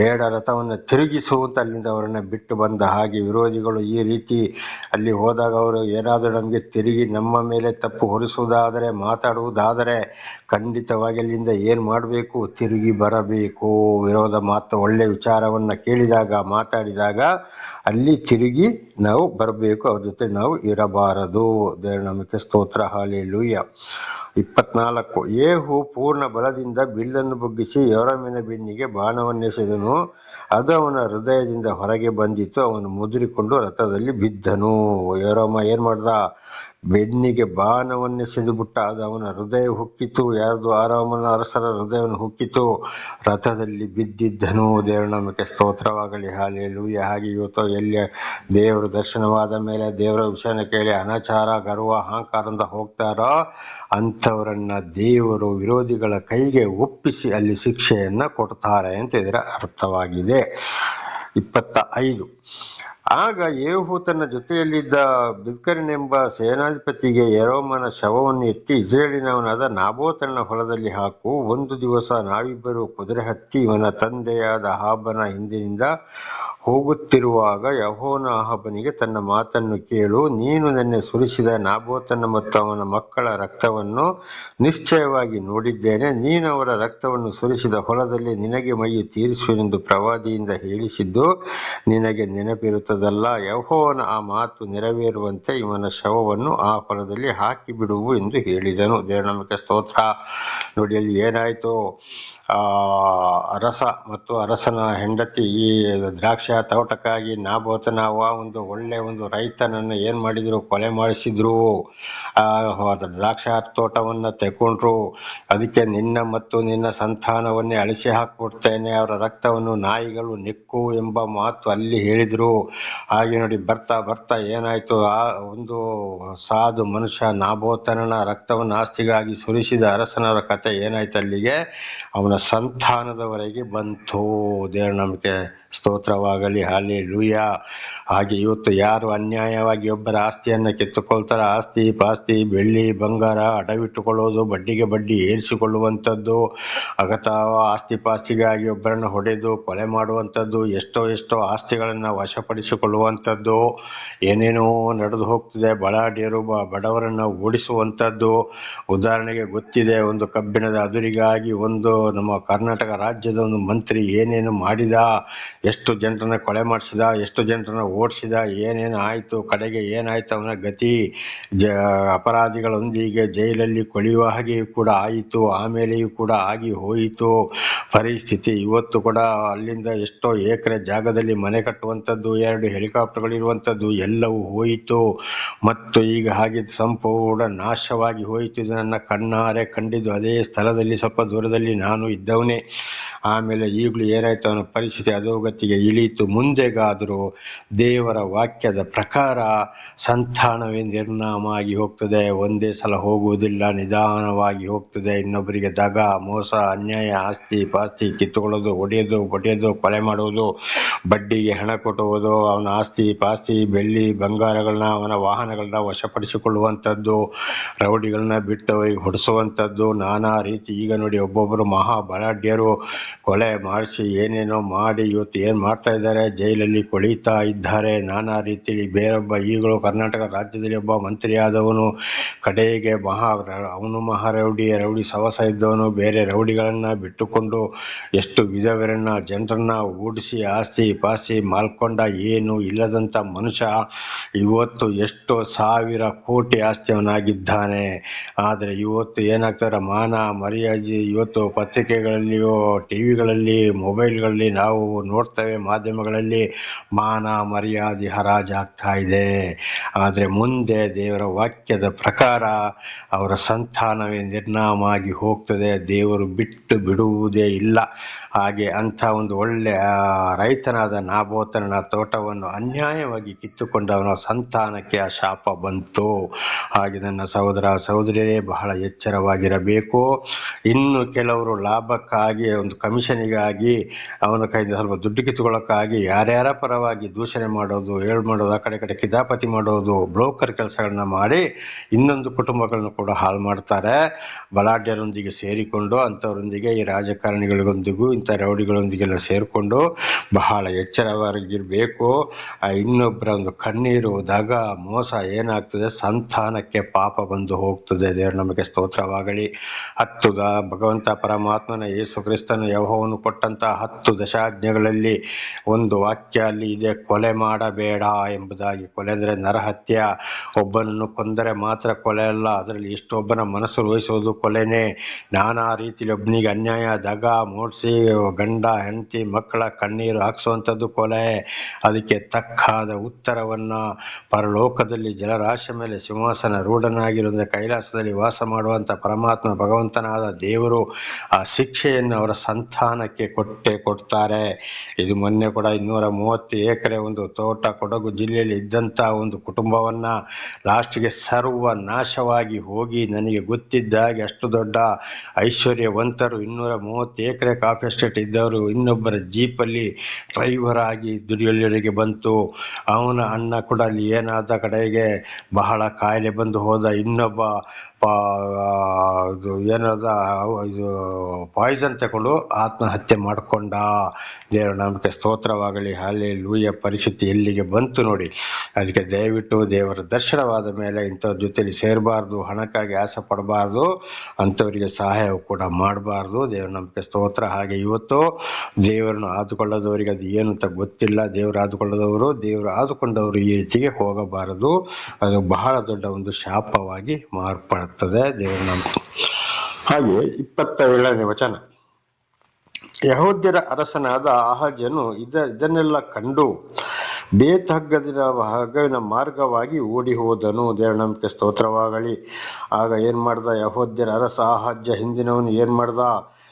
A: ಬೇಡ, ರಥವನ್ನು ತಿರುಗಿಸು ಅಂತ ಅಲ್ಲಿಂದ ಅವರನ್ನು ಬಿಟ್ಟು ಬಂದ. ಹಾಗೆ ವಿರೋಧಿಗಳು ಈ ರೀತಿ ಅಲ್ಲಿ ಹೋದಾಗ ಅವರು ಏನಾದರೂ ನಮಗೆ ತಿರುಗಿ ನಮ್ಮ ಮೇಲೆ ತಪ್ಪು ಹೊರಿಸುವುದಾದರೆ ಮಾತಾಡುವುದಾದರೆ ಖಂಡಿತವಾಗಿ ಅಲ್ಲಿಂದ ಏನು ಮಾಡಬೇಕು, ತಿರುಗಿ ಬರಬೇಕು. ವಿರೋಧ ಮಾತು ಒಳ್ಳೆಯ ವಿಚಾರವನ್ನು ಕೇಳಿದಾಗ ಮಾತಾಡಿದಾಗ ಅಲ್ಲಿ ತಿರುಗಿ ನಾವು ಬರಬೇಕು, ಅವ್ರ ಜೊತೆ ನಾವು ಇರಬಾರದು. ದೇವರ ನಾಮಕ್ಕೆ ಸ್ತೋತ್ರ. ಹಲ್ಲೆಲೂಯಾ. 24 ಯೇಹು ಪೂರ್ಣ ಬಲದಿಂದ ಬಿಲ್ಲನ್ನು ಬಗ್ಗಿಸಿ ಯೋರಾಮನ ಬೆನ್ನಿಗೆ ಬಾಣವನ್ನೆಸೆದನು. ಅದು ಅವನ ಹೃದಯದಿಂದ ಹೊರಗೆ ಬಂದಿತು. ಅವನು ಮುದುರಿಕೊಂಡು ರಥದಲ್ಲಿ ಬಿದ್ದನು. ಯೋರಾಮ ಏನ್ ಮಾಡ್ದ, ಬೆನ್ನಿಗೆ ಬಾಣವನ್ನೆಸೆದು ಬಿಟ್ಟ. ಅದು ಅವನ ಹೃದಯ ಹುಕ್ಕಿತು. ಯಾರ್ದು, ಆರಾಮನ ಅರಸರ ಹೃದಯವನ್ನು ಹುಕ್ಕಿತು. ರಥದಲ್ಲಿ ಬಿದ್ದಿದ್ದನು. ದೇವರ ನಾಮಕ್ಕೆ ಸ್ತೋತ್ರವಾಗಲಿ. ಹಲ್ಲೆಲೂಯಾ. ಹಾಗೆ ಇವತ್ತು ಎಲ್ಲಿ ದೇವರ ದರ್ಶನವಾದ ಮೇಲೆ ದೇವರ ವಿಷಯನ ಕೇಳಿ ಅನಾಚಾರ ಗರ್ವ ಅಹಂಕಾರದಿಂದ ಹೋಗ್ತಾರೋ ಅಂಥವರನ್ನ ದೇವರು ವಿರೋಧಿಗಳ ಕೈಗೆ ಒಪ್ಪಿಸಿ ಅಲ್ಲಿ ಶಿಕ್ಷೆಯನ್ನ ಕೊಡ್ತಾರೆ ಅಂತ ಇದರ ಅರ್ಥವಾಗಿದೆ. 25 ಆಗ ಯೇಹು ತನ್ನ ಜೊತೆಯಲ್ಲಿದ್ದ ಬಿಲ್ಕರನೆಂಬ ಸೇನಾಧಿಪತಿಗೆ ಯೋರಾಮನ ಶವವನ್ನು ಎತ್ತಿ ಇಸ್ರಾಯೇಲಿನವನಾದ ನಾಬೋತನ ಹೊಲದಲ್ಲಿ ಹಾಕು. ಒಂದು ದಿವಸ ನಾವಿಬ್ಬರು ಕುದುರೆ ಹತ್ತಿ ಇವನ ತಂದೆಯಾದ ಅಹಾಬನ ಹಿಂದಿನಿಂದ ಹೋಗುತ್ತಿರುವಾಗ ಯೆಹೋವನು ಅಹಾಬನಿಗೆ, ತನ್ನ ಮಾತನ್ನು ಕೇಳು, ನೀನು ನೆನ್ನೆ ಸುರಿಸಿದ ನಾಬೋತನ ಮತ್ತು ಅವನ ಮಕ್ಕಳ ರಕ್ತವನ್ನು ನಿಶ್ಚಯವಾಗಿ ನೋಡಿದ್ದೇನೆ. ನೀನು ಅವರ ರಕ್ತವನ್ನು ಸುರಿಸಿದ ಹೊಲದಲ್ಲಿ ನಿನಗೆ ಮೈಯಿ ತೀರಿಸುವೆನೆಂದು ಪ್ರವಾದಿಯಿಂದ ಹೇಳಿಸಿದ್ದು ನಿನಗೆ ನೆನಪಿರುತ್ತದಲ್ಲ. ಯೆಹೋವನ ಆ ಮಾತು ನೆರವೇರುವಂತೆ ಇವನ ಶವವನ್ನು ಆ ಹೊಲದಲ್ಲಿ ಹಾಕಿಬಿಡುವು ಎಂದು ಹೇಳಿದನು. ದೇವರ ನಾಮಕ್ಕೆ ಸ್ತೋತ್ರ. ನೋಡಿ, ಅಲ್ಲಿ ಏನಾಯಿತು, ಅರಸ ಮತ್ತು ಅರಸನ ಹೆಂಡತಿ ಈ ದ್ರಾಕ್ಷ ತೋಟಕ್ಕಾಗಿ ನಾಬೋತನ ಒಂದು ಒಳ್ಳೆ ರೈತನನ್ನು ಏನು ಮಾಡಿದ್ರು, ಕೊಲೆ ಮಾಡಿಸಿದ್ರು. ದ್ರಾಕ್ಷ ತೋಟವನ್ನು ತೆಕೊಂಡ್ರು. ಅದಕ್ಕೆ ನಿನ್ನ ಮತ್ತು ನಿನ್ನ ಸಂತಾನವನ್ನೇ ಅಳಿಸಿ ಹಾಕ್ಬಿಡ್ತೇನೆ, ಅವರ ರಕ್ತವನ್ನು ನಾಯಿಗಳು ನೆಕ್ಕು ಎಂಬ ಮಾತು ಅಲ್ಲಿ ಹೇಳಿದ್ರು. ಹಾಗೆ ನೋಡಿ, ಬರ್ತಾ ಬರ್ತಾ ಏನಾಯ್ತು, ಆ ಒಂದು ಸಾಧು ಮನುಷ್ಯ ನಾಬೋತನನ ರಕ್ತವನ್ನು ಆಸ್ತಿಗಾಗಿ ಸುರಿಸಿದ ಅರಸನವರ ಕತೆ ಏನಾಯ್ತು, ಅಲ್ಲಿಗೆ ಅವನ ಸಂತಾನದವರೆಗೆ ಬಂತು. ದೇವರ ನಂಬಿಕೆ ಸ್ತೋತ್ರವಾಗಲಿ. ಹಲ್ಲೆಲೂಯಾ. ಹಾಗೆ ಇವತ್ತು ಯಾರು ಅನ್ಯಾಯವಾಗಿ ಒಬ್ಬರ ಆಸ್ತಿಯನ್ನು ಕಿತ್ತುಕೊಳ್ತಾರೆ, ಆಸ್ತಿ ಪಾಸ್ತಿ ಬೆಳ್ಳಿ ಬಂಗಾರ ಅಡವಿಟ್ಟುಕೊಳ್ಳೋದು, ಬಡ್ಡಿಗೆ ಬಡ್ಡಿ ಏರಿಸಿಕೊಳ್ಳುವಂಥದ್ದು, ಅಗತಾವ ಆಸ್ತಿ ಪಾಸ್ತಿಗಾಗಿ ಒಬ್ಬರನ್ನು ಹೊಡೆದು ಕೊಲೆ ಮಾಡುವಂಥದ್ದು, ಎಷ್ಟೋ ಆಸ್ತಿಗಳನ್ನು ವಶಪಡಿಸಿಕೊಳ್ಳುವಂಥದ್ದು, ಏನೇನೋ ನಡೆದು ಹೋಗ್ತಿದೆ. ಬಲಾಢ್ಯರು ಬಡವರನ್ನು ಓಡಿಸುವಂಥದ್ದು. ಉದಾಹರಣೆಗೆ ಗೊತ್ತಿದೆ, ಒಂದು ಕಬ್ಬಿಣದ ಅದುರಿಗಾಗಿ ನಮ್ಮ ಕರ್ನಾಟಕ ರಾಜ್ಯದ ಮಂತ್ರಿ ಏನೇನು ಮಾಡಿದ, ಎಷ್ಟು ಜನರನ್ನ ಕೊಲೆ ಮಾಡಿಸಿದ, ಎಷ್ಟು ಜನರನ್ನ ಓಡಿಸಿದ, ಏನೇನು ಆಯಿತು, ಕಡೆಗೆ ಏನಾಯ್ತು ಅವನ ಗತಿ. ಅಪರಾಧಿಗಳೊಂದಿಗೆ ಜೈಲಲ್ಲಿ ಕೊಳೆಯುವ ಹಾಗೆಯೂ ಕೂಡ ಆಯಿತು, ಆಮೇಲೆಯೂ ಕೂಡ ಆಗಿ ಹೋಯಿತು ಪರಿಸ್ಥಿತಿ. ಇವತ್ತು ಕೂಡ ಅಲ್ಲಿಂದ ಎಷ್ಟೋ ಎಕರೆ ಜಾಗದಲ್ಲಿ ಮನೆ ಕಟ್ಟುವಂಥದ್ದು, 2 ಹೆಲಿಕಾಪ್ಟರ್ಗಳಿರುವಂಥದ್ದು ಎಲ್ಲವೂ ಹೋಯಿತು. ಮತ್ತು ಈಗ ಹಾಗೆ ಸಂಪೂರ್ಣ ನಾಶವಾಗಿ ಹೋಯಿತು. ಇದು ನನ್ನ ಕಣ್ಣಾರೆ ಕಂಡಿದ್ದು. ಅದೇ ಸ್ಥಳದಲ್ಲಿ ಸ್ವಲ್ಪ ದೂರದಲ್ಲಿ ನಾನು ಇದ್ದವನೇ. ಆಮೇಲೆ ಈಗಲೂ ಏನಾಯ್ತು, ಅವನ ಪರಿಸ್ಥಿತಿ ಅಧೋಗತಿಗೆ ಇಳೀತು. ಮುಂದೆಗಾದರೂ ದೇವರ ವಾಕ್ಯದ ಪ್ರಕಾರ ಸಂತಾನವೇ ನಿರ್ನಾಮ ಆಗಿ ಹೋಗ್ತದೆ. ಒಂದೇ ಸಲ ಹೋಗುವುದಿಲ್ಲ, ನಿಧಾನವಾಗಿ ಹೋಗ್ತದೆ. ಇನ್ನೊಬ್ಬರಿಗೆ ದಗ, ಮೋಸ, ಅನ್ಯಾಯ, ಆಸ್ತಿ ಪಾಸ್ತಿ ಕಿತ್ತುಕೊಳ್ಳೋದು, ಹೊಡೆಯೋದು, ಕೊಲೆ ಮಾಡುವುದು, ಬಡ್ಡಿಗೆ ಹಣ ಕೊಟ್ಟುವುದು, ಅವನ ಆಸ್ತಿ ಪಾಸ್ತಿ ಬೆಳ್ಳಿ ಬಂಗಾರಗಳನ್ನ, ಅವನ ವಾಹನಗಳನ್ನ ವಶಪಡಿಸಿಕೊಳ್ಳುವಂಥದ್ದು, ರೌಡಿಗಳನ್ನ ಬಿಟ್ಟವರಿಗೆ ಹೊಡಿಸುವಂಥದ್ದು, ನಾನಾ ರೀತಿ. ಈಗ ನೋಡಿ, ಒಬ್ಬೊಬ್ಬರು ಮಹಾ ಬಲಾಢ್ಯರು ಕೊಲೆ ಮಾಡಿಸಿ ಏನೇನೋ ಮಾಡಿ ಇವತ್ತು ಏನು ಮಾಡ್ತಾ ಇದ್ದಾರೆ, ಜೈಲಲ್ಲಿ ಕೊಳೀತಾ ಇದ್ದಾರೆ ನಾನಾ ರೀತಿಯಲ್ಲಿ. ಬೇರೊಬ್ಬ ಈಗಲೂ ಕರ್ನಾಟಕ ರಾಜ್ಯದಲ್ಲಿ ಒಬ್ಬ ಮಂತ್ರಿ ಆದವನು ಕಡೆಗೆ ಅವನು ರೌಡಿ ಸವಸ ಇದ್ದವನು ಬೇರೆ ರೌಡಿಗಳನ್ನು ಬಿಟ್ಟುಕೊಂಡು ಎಷ್ಟು ವಿಧವರನ್ನ ಜನರನ್ನ ಓಡಿಸಿ ಆಸ್ತಿ ಪಾಸ್ತಿ ಮಾಲ್ಕೊಂಡ ಏನು ಇಲ್ಲದಂಥ ಮನುಷ್ಯ ಇವತ್ತು ಎಷ್ಟೋ ಸಾವಿರ ಕೋಟಿ ಆಸ್ತಿಯವನಾಗಿದ್ದಾನೆ. ಆದರೆ ಇವತ್ತು ಏನಾಗ್ತಾರೆ, ಮಾನ ಮರ್ಯಾದೆ ಇವತ್ತು ಪತ್ರಿಕೆಗಳಲ್ಲಿಯೋ ಟಿವಿಗಳಲ್ಲಿ ಮೊಬೈಲ್ಗಳಲ್ಲಿ ನಾವು ನೋಡ್ತೇವೆ, ಮಾಧ್ಯಮಗಳಲ್ಲಿ ಮಾನ ಮರ್ಯಾದೆ ಹರಾಜಾಗ್ತಾ ಇದೆ. ಆದರೆ ಮುಂದೆ ದೇವರ ವಾಕ್ಯದ ಪ್ರಕಾರ ಅವರ ಸಂತಾನವೇ ನಿರ್ನಾಮ ಆಗಿ ಹೋಗ್ತದೆ. ದೇವರು ಬಿಟ್ಟು ಬಿಡುವುದೇ ಇಲ್ಲ. ಹಾಗೆ ಅಂಥ ಒಂದು ಒಳ್ಳೆಯ ರೈತನಾದ ನಾಬೋತನ ತೋಟವನ್ನು ಅನ್ಯಾಯವಾಗಿ ಕಿತ್ತುಕೊಂಡು ಅವನ ಸಂತಾನಕ್ಕೆ ಆ ಶಾಪ ಬಂತು. ಹಾಗೆ ನನ್ನ ಸಹೋದರ ಸಹೋದರಿಯರೇ, ಬಹಳ ಎಚ್ಚರವಾಗಿರಬೇಕು. ಇನ್ನು ಕೆಲವರು ಲಾಭಕ್ಕಾಗಿ, ಒಂದು ಕಮಿಷನಿಗಾಗಿ, ಅವನ ಕೈಯಿಂದ ಸ್ವಲ್ಪ ದುಡ್ಡು ಕಿತ್ತುಕೊಳ್ಳೋಕ್ಕಾಗಿ ಯಾರ್ಯಾರ ಪರವಾಗಿ ದೂಷಣೆ ಮಾಡೋದು, ಮಾಡೋದು, ಆ ಕಡೆ ಕಿತಾಪತಿ ಮಾಡೋದು, ಬ್ರೋಕರ್ ಕೆಲಸಗಳನ್ನ ಮಾಡಿ ಇನ್ನೊಂದು ಕುಟುಂಬಗಳನ್ನು ಕೂಡ ಹಾಳು ಮಾಡ್ತಾರೆ. ಬಲಾಢ್ಯರೊಂದಿಗೆ ಸೇರಿಕೊಂಡು ಅಂಥವರೊಂದಿಗೆ, ಈ ರಾಜಕಾರಣಿಗಳಿಗೊಂದಿಗೂ ಇಂಥ ರೌಡಿಗಳೊಂದಿಗೆಲ್ಲ ಸೇರಿಕೊಂಡು ಬಹಳ ಎಚ್ಚರವಾಗಿರಬೇಕು. ಇನ್ನೊಬ್ಬರ ಒಂದು ಕಣ್ಣೀರು, ದಗ, ಮೋಸ ಏನಾಗ್ತದೆ, ಸಂತಾನಕ್ಕೆ ಪಾಪ ಬಂದು ಹೋಗ್ತದೆ. ದೇವರ ನಮಗೆ ಸ್ತೋತ್ರವಾಗಲಿ. ಭಗವಂತ ಪರಮಾತ್ಮನ ಯೇಸು ಕ್ರಿಸ್ತನು ಯೆಹೋವನು ಕೊಟ್ಟಂತ 10 ದಶಾಜ್ಞೆಗಳಲ್ಲಿ ಒಂದು ವಾಕ್ಯ ಅಲ್ಲಿ ಇದೆ, ಕೊಲೆ ಮಾಡಬೇಡ ಎಂಬುದಾಗಿ. ಕೊಲೆ ಅಂದರೆ ನರಹತ್ಯ. ಒಬ್ಬನನ್ನು ಕೊಂದರೆ ಮಾತ್ರ ಕೊಲೆ ಅಲ್ಲ, ಅದರಲ್ಲಿ ಎಷ್ಟೊಬ್ಬನ ಮನಸ್ಸು ರೋಹಿಸುವುದು ಕೊಲೆನೇ. ನಾನಾ ರೀತಿಯಲ್ಲಿ ಒಬ್ಬನಿಗೆ ಅನ್ಯಾಯ, ದಗ, ಮೋಡ್ಸಿ, ಗಂಡ ಹೆಂಡತಿ ಮಕ್ಕಳ ಕಣ್ಣೀರು ಹಾಕ್ಸುವಂಥದ್ದು ಕೊಲೆ. ಅದಕ್ಕೆ ತಕ್ಕಾದ ಉತ್ತರವನ್ನ ಪರಲೋಕದಲ್ಲಿ ಜಲರಾಶಿ ಮೇಲೆ ಸಿಂಹಾಸನ ರೂಢನಾಗಿರುವುದರಿಂದ ಕೈಲಾಸದಲ್ಲಿ ವಾಸ ಮಾಡುವಂಥ ಪರಮಾತ್ಮ ಭಗವಂತನಾದ ದೇವರು ಆ ಶಿಕ್ಷೆಯನ್ನು ಅವರ ಸಂತಾನಕ್ಕೆ ಕೊಡ್ತಾರೆ. ಇದು ಮೊನ್ನೆ ಕೂಡ 230 ಎಕರೆ ಒಂದು ತೋಟ ಕೊಡಗು ಜಿಲ್ಲೆಯಲ್ಲಿ ಇದ್ದಂಥ ಒಂದು ಕುಟುಂಬವನ್ನ ಲಾಸ್ಟ್ಗೆ ಸರ್ವ ನಾಶವಾಗಿ ಹೋಗಿ, ನನಗೆ ಗೊತ್ತಿದ್ದಾಗೆ ಅಷ್ಟು ದೊಡ್ಡ ಐಶ್ವರ್ಯವಂತರು 230 ಎಕರೆ ಕಾಫಿ ಎಸ್ಟೇಟ್ ಇದ್ದವರು ಇನ್ನೊಬ್ಬರ ಜೀಪಲ್ಲಿ ಡ್ರೈವರ್ ಆಗಿ ದುಡಿಯಲಿಗೆ ಬಂತು. ಅವನ ಅಣ್ಣ ಕೂಡ ಅಲ್ಲಿ ಏನಾದ ಕಡೆಗೆ ಬಹಳ ಕಾಯಿಲೆ ಬಂದು ಹೋದ. ಇನ್ನೊಬ್ಬ ಇದು ಏನದ ಇದು ಪಾಯ್ಸನ್ ತಗೊಂಡು ಆತ್ಮಹತ್ಯೆ ಮಾಡಿಕೊಂಡ. ದೇವರ ನಾಮಕ್ಕೆ ಸ್ತೋತ್ರವಾಗಲಿ. ಹಲ್ಲೆಲೂಯಾ. ಪರಿಸ್ಥಿತಿ ಎಲ್ಲಿಗೆ ಬಂತು ನೋಡಿ. ಅದಕ್ಕೆ ದಯವಿಟ್ಟು ದೇವರ ದರ್ಶನವಾದ ಮೇಲೆ ಇಂಥವ್ರ ಜೊತೆಲಿ ಸೇರಬಾರ್ದು, ಹಣಕ್ಕಾಗಿ ಆಸೆ ಪಡಬಾರ್ದು, ಅಂಥವರಿಗೆ ಸಹಾಯ ಕೂಡ ಮಾಡಬಾರ್ದು. ದೇವರ ನಂಬಿಕೆ ಸ್ತೋತ್ರ. ಹಾಗೆ ಇವತ್ತು ದೇವರನ್ನು ಆದುಕೊಳ್ಳದವರಿಗೆ ಅದು ಏನು ಅಂತ ಗೊತ್ತಿಲ್ಲ. ದೇವರು ಆದುಕೊಳ್ಳದವರು, ದೇವರು ಆದುಕೊಂಡವರು ಈ ರೀತಿಗೆ ಹೋಗಬಾರದು. ಅದು ಬಹಳ ದೊಡ್ಡ ಒಂದು ಶಾಪವಾಗಿ ಮಾರ್ಪಡುತ್ತದೆ. ದೇವರ ನಂಬಿಕೆ. ಹಾಗೆ 27ನೇ ವಚನ. ಯೆಹೂದ್ಯರ ಅರಸನಾದ ಆಹಾಜನು ಇದನ್ನೆಲ್ಲ ಕಂಡು ಬೇತಹಗ್ಗದ ಮಾರ್ಗವಾಗಿ ಓಡಿ ಹೋದನು. ದೇವರ ನಂಬಿಕೆ ಸ್ತೋತ್ರವಾಗಲಿ. ಆಗ ಏನ್ ಮಾಡ್ದ ಯೆಹೂದ್ಯರ ಅರಸ ಆಹಾಜ ಹಿಂದಿನವನು ಏನ್ ಮಾಡ್ದ?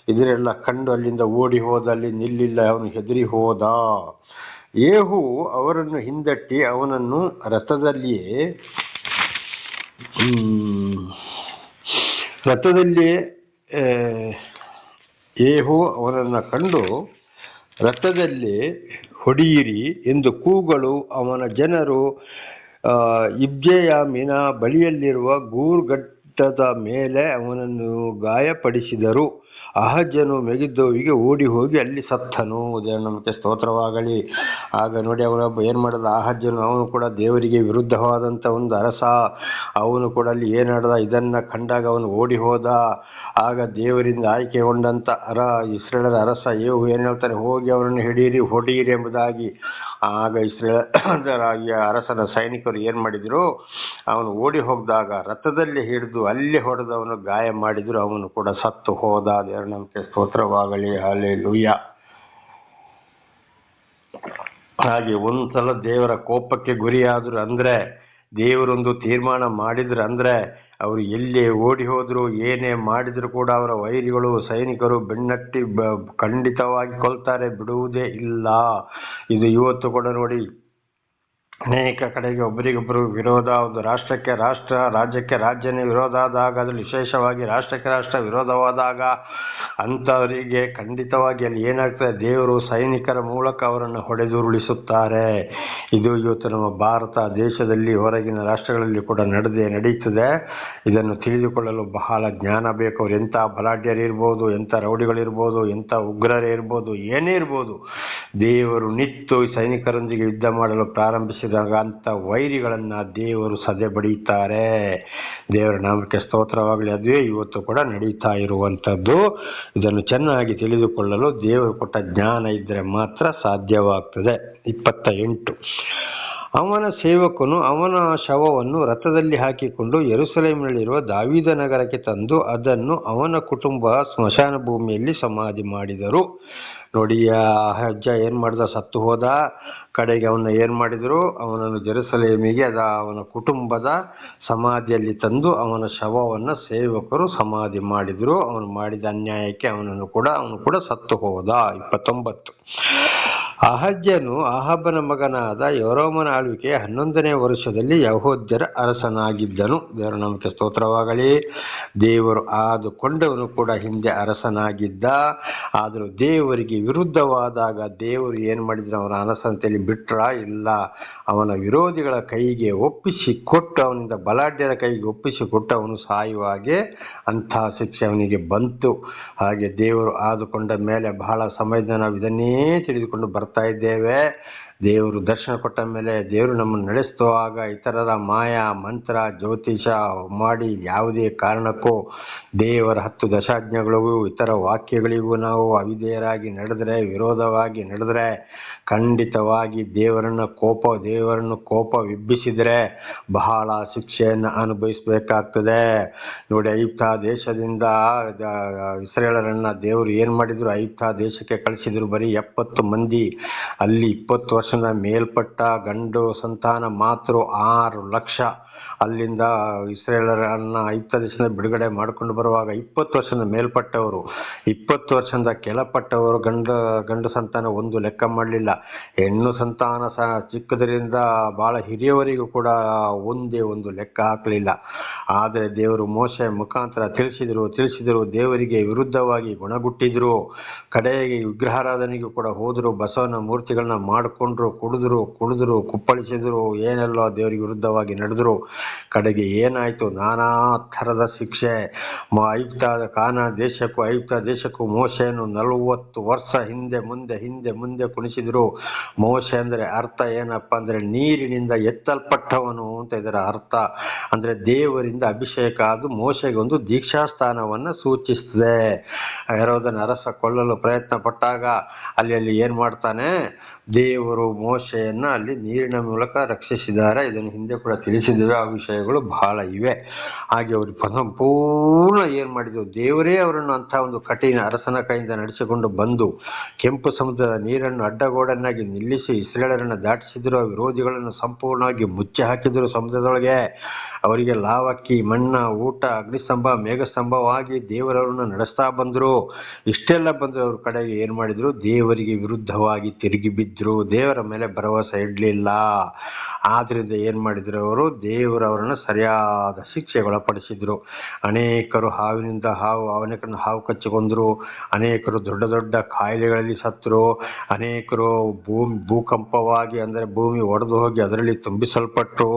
A: ಇದನ್ನೆಲ್ಲ ಕಂಡು ಅಲ್ಲಿಂದ ಓಡಿ ಹೋದ. ಅಲ್ಲಿ ನಿಲ್ಲಿಲ್ಲ, ಅವನು ಹೆದರಿ ಹೋದ. ಯೇಹು ಅವರನ್ನು ಹಿಂದಟ್ಟಿ ಅವನನ್ನು ರಥದಲ್ಲಿಯೇ ಯೇಹು ಅವನನ್ನು ಕಂಡು ರಥದಲ್ಲಿ ಹೊಡೆಯಿರಿ ಎಂದು ಕೂಗಲು ಅವನ ಜನರು ಇಬ್ಜೆಯಾಮಿನ ಬಳಿಯಲ್ಲಿರುವ ಗೂರ್ ಘಟ್ಟದ ಮೇಲೆ ಅವನನ್ನು ಗಾಯಪಡಿಸಿದರು. ಅಹಜ್ಯನು ಮೆಗಿದ್ದೋವಿಗೆ ಓಡಿ ಹೋಗಿ ಅಲ್ಲಿ ಸತ್ತನು. ದೇವರ ನಂಬಿಕೆ ಸ್ತೋತ್ರವಾಗಲಿ. ಆಗ ನೋಡಿ ಅವನೊಬ್ಬ ಏನ್ ಮಾಡದ? ಅಹಜ್ಯನು, ಅವನು ಕೂಡ ದೇವರಿಗೆ ವಿರುದ್ಧವಾದಂಥ ಒಂದು ಅರಸ. ಅವನು ಕೂಡ ಅಲ್ಲಿ ಏನಾಡ್ದ? ಇದನ್ನ ಕಂಡಾಗ ಅವನು ಓಡಿ ಹೋದ. ಆಗ ದೇವರಿಂದ ಆಯ್ಕೆಗೊಂಡಂತ ಇಸ್ರೇಲರ ಅರಸ ಯೇಹು ಏನ್ ಹೇಳ್ತಾನೆ? ಹೋಗಿ ಅವನನ್ನು ಹೊಡೆಯಿರಿ ಎಂಬುದಾಗಿ. ಆಗ ಇಸ್ರೇಲರಾಗಿ ಅರಸನ ಸೈನಿಕರು ಏನ್ ಮಾಡಿದ್ರು? ಅವನು ಓಡಿ ಹೋಗಿದಾಗ ರಥದಲ್ಲಿ ಹಿಡಿದು ಅಲ್ಲಿ ಹೊಡೆದವನು ಗಾಯ ಮಾಡಿದ್ರು. ಅವನು ಕೂಡ ಸತ್ತು ಹೋದ. ದೇವರ ನಂಬಿಕೆ ಸ್ತೋತ್ರವಾಗಲಿ. ಹಲ್ಲೆಲೂಯಾ. ಹಾಗೆ ಒಂದ್ಸಲ ದೇವರ ಕೋಪಕ್ಕೆ ಗುರಿಯಾದ್ರು ಅಂದ್ರೆ, ದೇವರೊಂದು ತೀರ್ಮಾನ ಮಾಡಿದ್ರು ಅಂದ್ರೆ, ಅವರು ಎಲ್ಲೇ ಓಡಿ ಹೋದ್ರು, ಏನೇ ಮಾಡಿದ್ರು ಕೂಡ ಅವರ ವೈರಿಗಳು ಸೈನಿಕರು ಬೆನ್ನಟ್ಟಿ ಖಂಡಿತವಾಗಿ ಕೊಲ್ತಾರೆ, ಬಿಡುವುದೇ ಇಲ್ಲ. ಇದು ಇವತ್ತು ಕೂಡ ನೋಡಿ ಅನೇಕ ಕಡೆಗೆ ಒಬ್ಬರಿಗೊಬ್ಬರು ವಿರೋಧ, ಒಂದು ರಾಷ್ಟ್ರಕ್ಕೆ ರಾಷ್ಟ್ರ, ರಾಜ್ಯಕ್ಕೆ ರಾಜ್ಯನೇ ವಿರೋಧ ಆದಾಗ, ಅದರಲ್ಲಿ ವಿಶೇಷವಾಗಿ ರಾಷ್ಟ್ರಕ್ಕೆ ರಾಷ್ಟ್ರ ವಿರೋಧವಾದಾಗ ಅಂಥವರಿಗೆ ಖಂಡಿತವಾಗಿ ಅಲ್ಲಿ ಏನಾಗ್ತದೆ? ದೇವರು ಸೈನಿಕರ ಮೂಲಕ ಅವರನ್ನು ಹೊಡೆದುರುಳಿಸುತ್ತಾರೆ. ಇದು ಇವತ್ತು ನಮ್ಮ ಭಾರತ ದೇಶದಲ್ಲಿ ಹೊರಗಿನ ರಾಷ್ಟ್ರಗಳಲ್ಲಿ ಕೂಡ ನಡೀತದೆ. ಇದನ್ನು ತಿಳಿದುಕೊಳ್ಳಲು ಬಹಳ ಜ್ಞಾನ ಬೇಕು. ಅವ್ರು ಎಂಥ ಬಲಾಢ್ಯರಿರ್ಬೋದು, ಎಂಥ ರೌಡಿಗಳಿರ್ಬೋದು, ಎಂಥ ಉಗ್ರರೇ ಇರ್ಬೋದು, ಏನೇ ಇರ್ಬೋದು, ದೇವರು ನಿತ್ತು ಸೈನಿಕರೊಂದಿಗೆ ಯುದ್ಧ ಮಾಡಲು ಪ್ರಾರಂಭಿಸಿದಾಗ ಅಂಥ ವೈರಿಗಳನ್ನ ದೇವರು ಸದೆ ಬಡಿಯುತ್ತಾರೆ. ದೇವರ ನಾಮಕ್ಕೆ ಸ್ತೋತ್ರವಾಗಲಿ. ಅದುವೇ ಇವತ್ತು ಕೂಡ ನಡೀತಾ ಇರುವಂಥದ್ದು. ಇದನ್ನು ಚೆನ್ನಾಗಿ ತಿಳಿದುಕೊಳ್ಳಲು ದೇವರು ಕೊಟ್ಟ ಜ್ಞಾನ ಇದ್ದರೆ ಮಾತ್ರ ಸಾಧ್ಯವಾಗ್ತದೆ. 28. ಅವನ ಸೇವಕನು ಅವನ ಶವವನ್ನು ರಥದಲ್ಲಿ ಹಾಕಿಕೊಂಡು ಯೆರೂಸಲೇಮಿನಲ್ಲಿರುವ ದಾವೀದ ನಗರಕ್ಕೆ ತಂದು ಅದನ್ನು ಅವನ ಕುಟುಂಬ ಸ್ಮಶಾನ ಭೂಮಿಯಲ್ಲಿ ಸಮಾಧಿ ಮಾಡಿದರು. ನೋಡಿ, ಅಹಜ್ಯ ಏನ್ ಮಾಡ್ದ? ಸತ್ತು ಹೋದ. ಕಡೆಗೆ ಅವನ್ನ ಏನ್ ಮಾಡಿದ್ರು? ಅವನನ್ನು ಜೆರುಸಲೇಮಿಗೆ ಅವನ ಕುಟುಂಬದ ಸಮಾಧಿಯಲ್ಲಿ ತಂದು ಅವನ ಶವವನ್ನು ಸೇವಕರು ಸಮಾಧಿ ಮಾಡಿದ್ರು. ಅವನು ಮಾಡಿದ ಅನ್ಯಾಯಕ್ಕೆ ಅವನು ಕೂಡ ಸತ್ತು ಹೋದ. 29. ಅಹಜ್ಯನು ಅಹಾಬನ ಮಗನಾದ ಯೋರಾಮನ ಆಳ್ವಿಕೆಯ 11ನೇ ವರ್ಷದಲ್ಲಿ ಯೆಹೂದ್ಯರ ಅರಸನಾಗಿದ್ದನು. ದೇವರ ನಾಮಕ್ಕೆ ಸ್ತೋತ್ರವಾಗಲಿ. ದೇವರು ಆದುಕೊಂಡವನು ಕೂಡ ಹಿಂದೆ ಅರಸನಾಗಿದ್ದ. ಆದರೂ ದೇವರಿಗೆ ವಿರುದ್ಧವಾದಾಗ ದೇವರು ಏನ್ ಮಾಡಿದ್ರು? ಅವನ ಅರಸಂತೆಯಲ್ಲಿ ಬಿಟ್ರ? ಇಲ್ಲ. ಅವನ ವಿರೋಧಿಗಳ ಕೈಗೆ ಒಪ್ಪಿಸಿಕೊಟ್ಟು, ಅವನಿಂದ ಬಲಾಢ್ಯರ ಕೈಗೆ ಒಪ್ಪಿಸಿಕೊಟ್ಟು ಅವನು ಸಾಯುವಾಗೆ ಅಂಥ ಶಿಕ್ಷೆ ಅವನಿಗೆ ಬಂತು. ಹಾಗೆ ದೇವರು ಆದುಕೊಂಡ ಮೇಲೆ ಬಹಳ ಸಮಯದ ನಾವು ಇದನ್ನೇ ತಿಳಿದುಕೊಂಡು ಬರ್ತಾ ಇದ್ದೇವೆ. ದೇವರು ದರ್ಶನ ಕೊಟ್ಟ ಮೇಲೆ, ದೇವರು ನಮ್ಮನ್ನು ನಡೆಸುವಾಗ ಇತರರ ಮಾಯ ಮಂತ್ರ ಜ್ಯೋತಿಷ ಮಾಡಿ ಯಾವುದೇ ಕಾರಣಕ್ಕೂ ದೇವರ 10 ದಶಾಜ್ಞೆಗಳಿಗೂ ಇತರ ವಾಕ್ಯಗಳಿಗೂ ನಾವು ಅವಿಧೇಯರಾಗಿ ನಡೆದರೆ, ವಿರೋಧವಾಗಿ ನಡೆದರೆ, ಖಂಡಿತವಾಗಿ ದೇವರನ್ನು ಕೋಪವಿಬ್ಬಿಸಿದರೆ ಬಹಳ ಶಿಕ್ಷೆಯನ್ನು ಅನುಭವಿಸಬೇಕಾಗ್ತದೆ. ನೋಡಿ, ಐಗುಪ್ತ ದೇಶದಿಂದ ಇಸ್ರೇಲರನ್ನ ದೇವರು ಏನ್ ಮಾಡಿದ್ರು? ಐಗುಪ್ತ ದೇಶಕ್ಕೆ ಕಳಿಸಿದ್ರು. ಬರೀ 70 ಮಂದಿ. ಅಲ್ಲಿ 20 ವರ್ಷದ ಮೇಲ್ಪಟ್ಟ ಗಂಡು ಸಂತಾನ ಮಾತ್ರ 6 ಲಕ್ಷ. ಅಲ್ಲಿಂದ ಇಸ್ರೇಲರನ್ನ ಐಗುಪ್ತ ದೇಶದಿಂದ ಬಿಡುಗಡೆ ಮಾಡಿಕೊಂಡು ಬರುವಾಗ 20 ವರ್ಷದ ಮೇಲ್ಪಟ್ಟವರು, 20 ವರ್ಷದ ಕೆಳಪಟ್ಟವರು ಗಂಡು ಸಂತಾನ ಒಂದು ಲೆಕ್ಕ ಮಾಡಲಿಲ್ಲ. ಹೆಣ್ಣು ಸಂತಾನ ಚಿಕ್ಕದರಿಂದ ಬಹಳ ಹಿರಿಯವರಿಗೂ ಕೂಡ ಒಂದೇ ಒಂದು ಲೆಕ್ಕ ಹಾಕಲಿಲ್ಲ. ಆದರೆ ದೇವರು ಮೋಶೆ ಮುಖಾಂತರ ತಿಳಿಸಿದರು. ದೇವರಿಗೆ ವಿರುದ್ಧವಾಗಿ ಗುಣಗುಟ್ಟಿದ್ರು. ಕಡೆಗೆ ವಿಗ್ರಹಾರಾಧನೆಗೂ ಕೂಡ ಹೋದ್ರು. ಬಸವನ ಮೂರ್ತಿಗಳನ್ನ ಮಾಡಿಕೊಂಡ್ರು. ಕುಡಿದ್ರು ಕುಪ್ಪಳಿಸಿದ್ರು. ಏನೆಲ್ಲ ದೇವರಿಗೆ ವಿರುದ್ಧವಾಗಿ ನಡೆದ್ರು. ಕಡೆಗೆ ಏನಾಯಿತು? ನಾನಾ ಥರದ ಶಿಕ್ಷೆ. ಐಗುಪ್ತ ದೇಶಕ್ಕೂ ಮೋಶೆಯನ್ನು 40 ವರ್ಷ ಹಿಂದೆ ಕುಣಿಸಿದ್ರು. ಮೋಶೆ ಅಂದರೆ ಅರ್ಥ ಏನಪ್ಪ ಅಂದರೆ ನೀರಿನಿಂದ ಎತ್ತಲ್ಪಟ್ಟವನು ಅಂತ ಇದರ ಅರ್ಥ. ಅಂದರೆ ದೇವರಿಂದ ಅಭಿಷೇಕ. ಅದು ಮೋಶೆಗೆ ಒಂದು ದೀಕ್ಷಾಸ್ಥಾನವನ್ನು ಸೂಚಿಸ್ತದೆ. ಹೆರೋದನ ಅರಸ ಕೊಲ್ಲಲು ಪ್ರಯತ್ನ ಪಟ್ಟಾಗ ಅಲ್ಲಿ ಏನು ಮಾಡ್ತಾನೆ? ದೇವರು ಮೋಶೆಯನ್ನ ಅಲ್ಲಿ ನೀರಿನ ಮೂಲಕ ರಕ್ಷಿಸಿದ್ದಾರೆ. ಇದನ್ನು ಹಿಂದೆ ಕೂಡ ತಿಳಿಸಿದ್ದೇವೆ. ಆ ವಿಷಯಗಳು ಬಹಳ ಇವೆ. ಹಾಗೆ ಅವರು ಸಂಪೂರ್ಣ ಏನು ಮಾಡಿದ್ರು? ದೇವರೇ ಅವರನ್ನು ಅಂಥ ಒಂದು ಕಠಿಣ ಅರಸನ ಕೈಯಿಂದ ನಡೆಸಿಕೊಂಡು ಬಂದು ಕೆಂಪು ಸಮುದ್ರದ ನೀರನ್ನು ಅಡ್ಡಗೋಡನ್ನಾಗಿ ನಿಲ್ಲಿಸಿ ಇಸ್ರೇಲರನ್ನು ದಾಟಿಸಿದ್ರು. ವಿರೋಧಿಗಳನ್ನು ಸಂಪೂರ್ಣವಾಗಿ ಮುಚ್ಚಿ ಹಾಕಿದ್ರು ಸಮುದ್ರದೊಳಗೆ. ಅವರಿಗೆ ಲಾವಕ್ಕಿ, ಮಣ್ಣ, ಊಟ, ಅಗ್ನಿಸ್ತಂಭ, ಮೇಘಸ್ತಂಭವಾಗಿ ದೇವರವರನ್ನು ನಡೆಸ್ತಾ ಬಂದರು. ಇಷ್ಟೆಲ್ಲ ಬಂದರು. ಅವ್ರ ಕಡೆಗೆ ಏನು ಮಾಡಿದ್ರು? ದೇವರಿಗೆ ವಿರುದ್ಧವಾಗಿ ತಿರುಗಿ ಬಿದ್ದರು. ದೇವರ ಮೇಲೆ ಭರವಸೆ ಇಡಲಿಲ್ಲ. ಆದ್ರಿಂದ ಏನು ಮಾಡಿದ್ರು? ಅವರು ದೇವರವರನ್ನು ಸರಿಯಾದ ಶಿಕ್ಷೆಗೊಳಪಡಿಸಿದ್ರು. ಅನೇಕರು ಅನೇಕರನ್ನು ಹಾವು ಕಚ್ಚಿಕೊಂಡ್ರು. ಅನೇಕರು ದೊಡ್ಡ ಕಾಯಿಲೆಗಳಲ್ಲಿ ಸತ್ತರು. ಅನೇಕರು ಭೂಕಂಪವಾಗಿ ಅಂದರೆ ಭೂಮಿ ಒಡೆದು ಹೋಗಿ ಅದರಲ್ಲಿ ತುಂಬಿಸಲ್ಪಟ್ಟರು.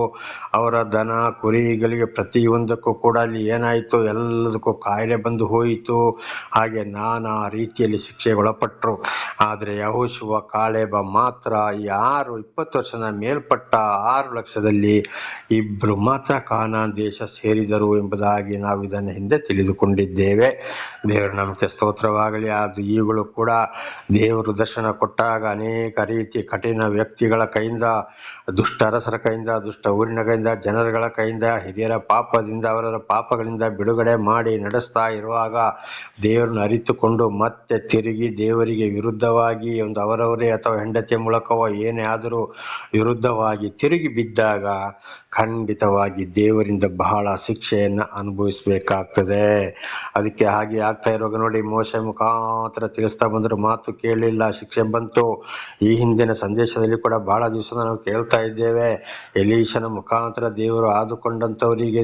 A: ಅವರ ದನ ಕುರಿಗಳಿಗೆ ಪ್ರತಿಯೊಂದಕ್ಕೂ ಕೂಡ ಅಲ್ಲಿ ಏನಾಯಿತು? ಎಲ್ಲದಕ್ಕೂ ಕಾಯಿಲೆ ಬಂದು ಹೋಯಿತು. ಹಾಗೆ ನಾನಾ ರೀತಿಯಲ್ಲಿ ಶಿಕ್ಷೆಗೊಳಪಟ್ಟರು. ಆದರೆ ಯೆಹೋಶುವ, ಕಾಲೇಬ ಮಾತ್ರ ಈ 20 ವರ್ಷದ ಮೇಲ್ಪಟ್ಟ 6 ಲಕ್ಷದಲ್ಲಿ 2 ಮಾತ್ರ ಕಾನಾನ್ ದೇಶ ಸೇರಿದರು ಎಂಬುದಾಗಿ ನಾವು ಇದನ್ನು ಹಿಂದೆ ತಿಳಿದುಕೊಂಡಿದ್ದೇವೆ. ದೇವರ ನಾಮಕ್ಕೆ ಸ್ತೋತ್ರವಾಗಲಿ. ಅದು ಈಗಲೂ ಕೂಡ ದೇವರು ದರ್ಶನ ಕೊಟ್ಟಾಗ ಅನೇಕ ರೀತಿ ಕಠಿಣ ವ್ಯಕ್ತಿಗಳ ಕೈಯಿಂದ, ದುಷ್ಟ ಅರಸರ ಕೈಯಿಂದ, ದುಷ್ಟ ಊರಿನ ಕೈಯಿಂದ, ಜನರುಗಳ ಕೈಯಿಂದ, ಹಿರಿಯರ ಪಾಪದಿಂದ, ಅವರ ಪಾಪಗಳಿಂದ ಬಿಡುಗಡೆ ಮಾಡಿ ನಡೆಸ್ತಾ ಇರುವಾಗ ದೇವರನ್ನು ಅರಿತುಕೊಂಡು ಮತ್ತೆ ತಿರುಗಿ ದೇವರಿಗೆ ವಿರುದ್ಧವಾಗಿ ಒಂದು ಅವರವರೇ ಅಥವಾ ಹೆಂಡತಿಯ ಮೂಲಕವೋ ಏನೇ ಆದರೂ ವಿರುದ್ಧವಾಗಿ ತಿರುಗಿ ಬಿದ್ದಾಗ ಖಂಡಿತವಾಗಿ ದೇವರಿಂದ ಬಹಳ ಶಿಕ್ಷೆಯನ್ನು ಅನುಭವಿಸಬೇಕಾಗ್ತದೆ. ಅದಕ್ಕೆ ಹಾಗೆ ಆಗ್ತಾ ಇರುವಾಗ ನೋಡಿ, ಮೋಶೆ ಮುಖಾಂತರ ತಿಳಿಸ್ತಾ ಬಂದರು, ಮಾತು ಕೇಳಲಿಲ್ಲ, ಶಿಕ್ಷೆ ಬಂತು. ಈ ಹಿಂದಿನ ಸಂದೇಶದಲ್ಲಿ ಕೂಡ ಬಹಳ ದಿವಸ ನಾವು ಕೇಳ್ತಾ ಇದ್ದೇವೆ. ಎಲೀಷನ ಮುಖಾಂತರ ದೇವರು ಆದುಕೊಂಡಂಥವರಿಗೆ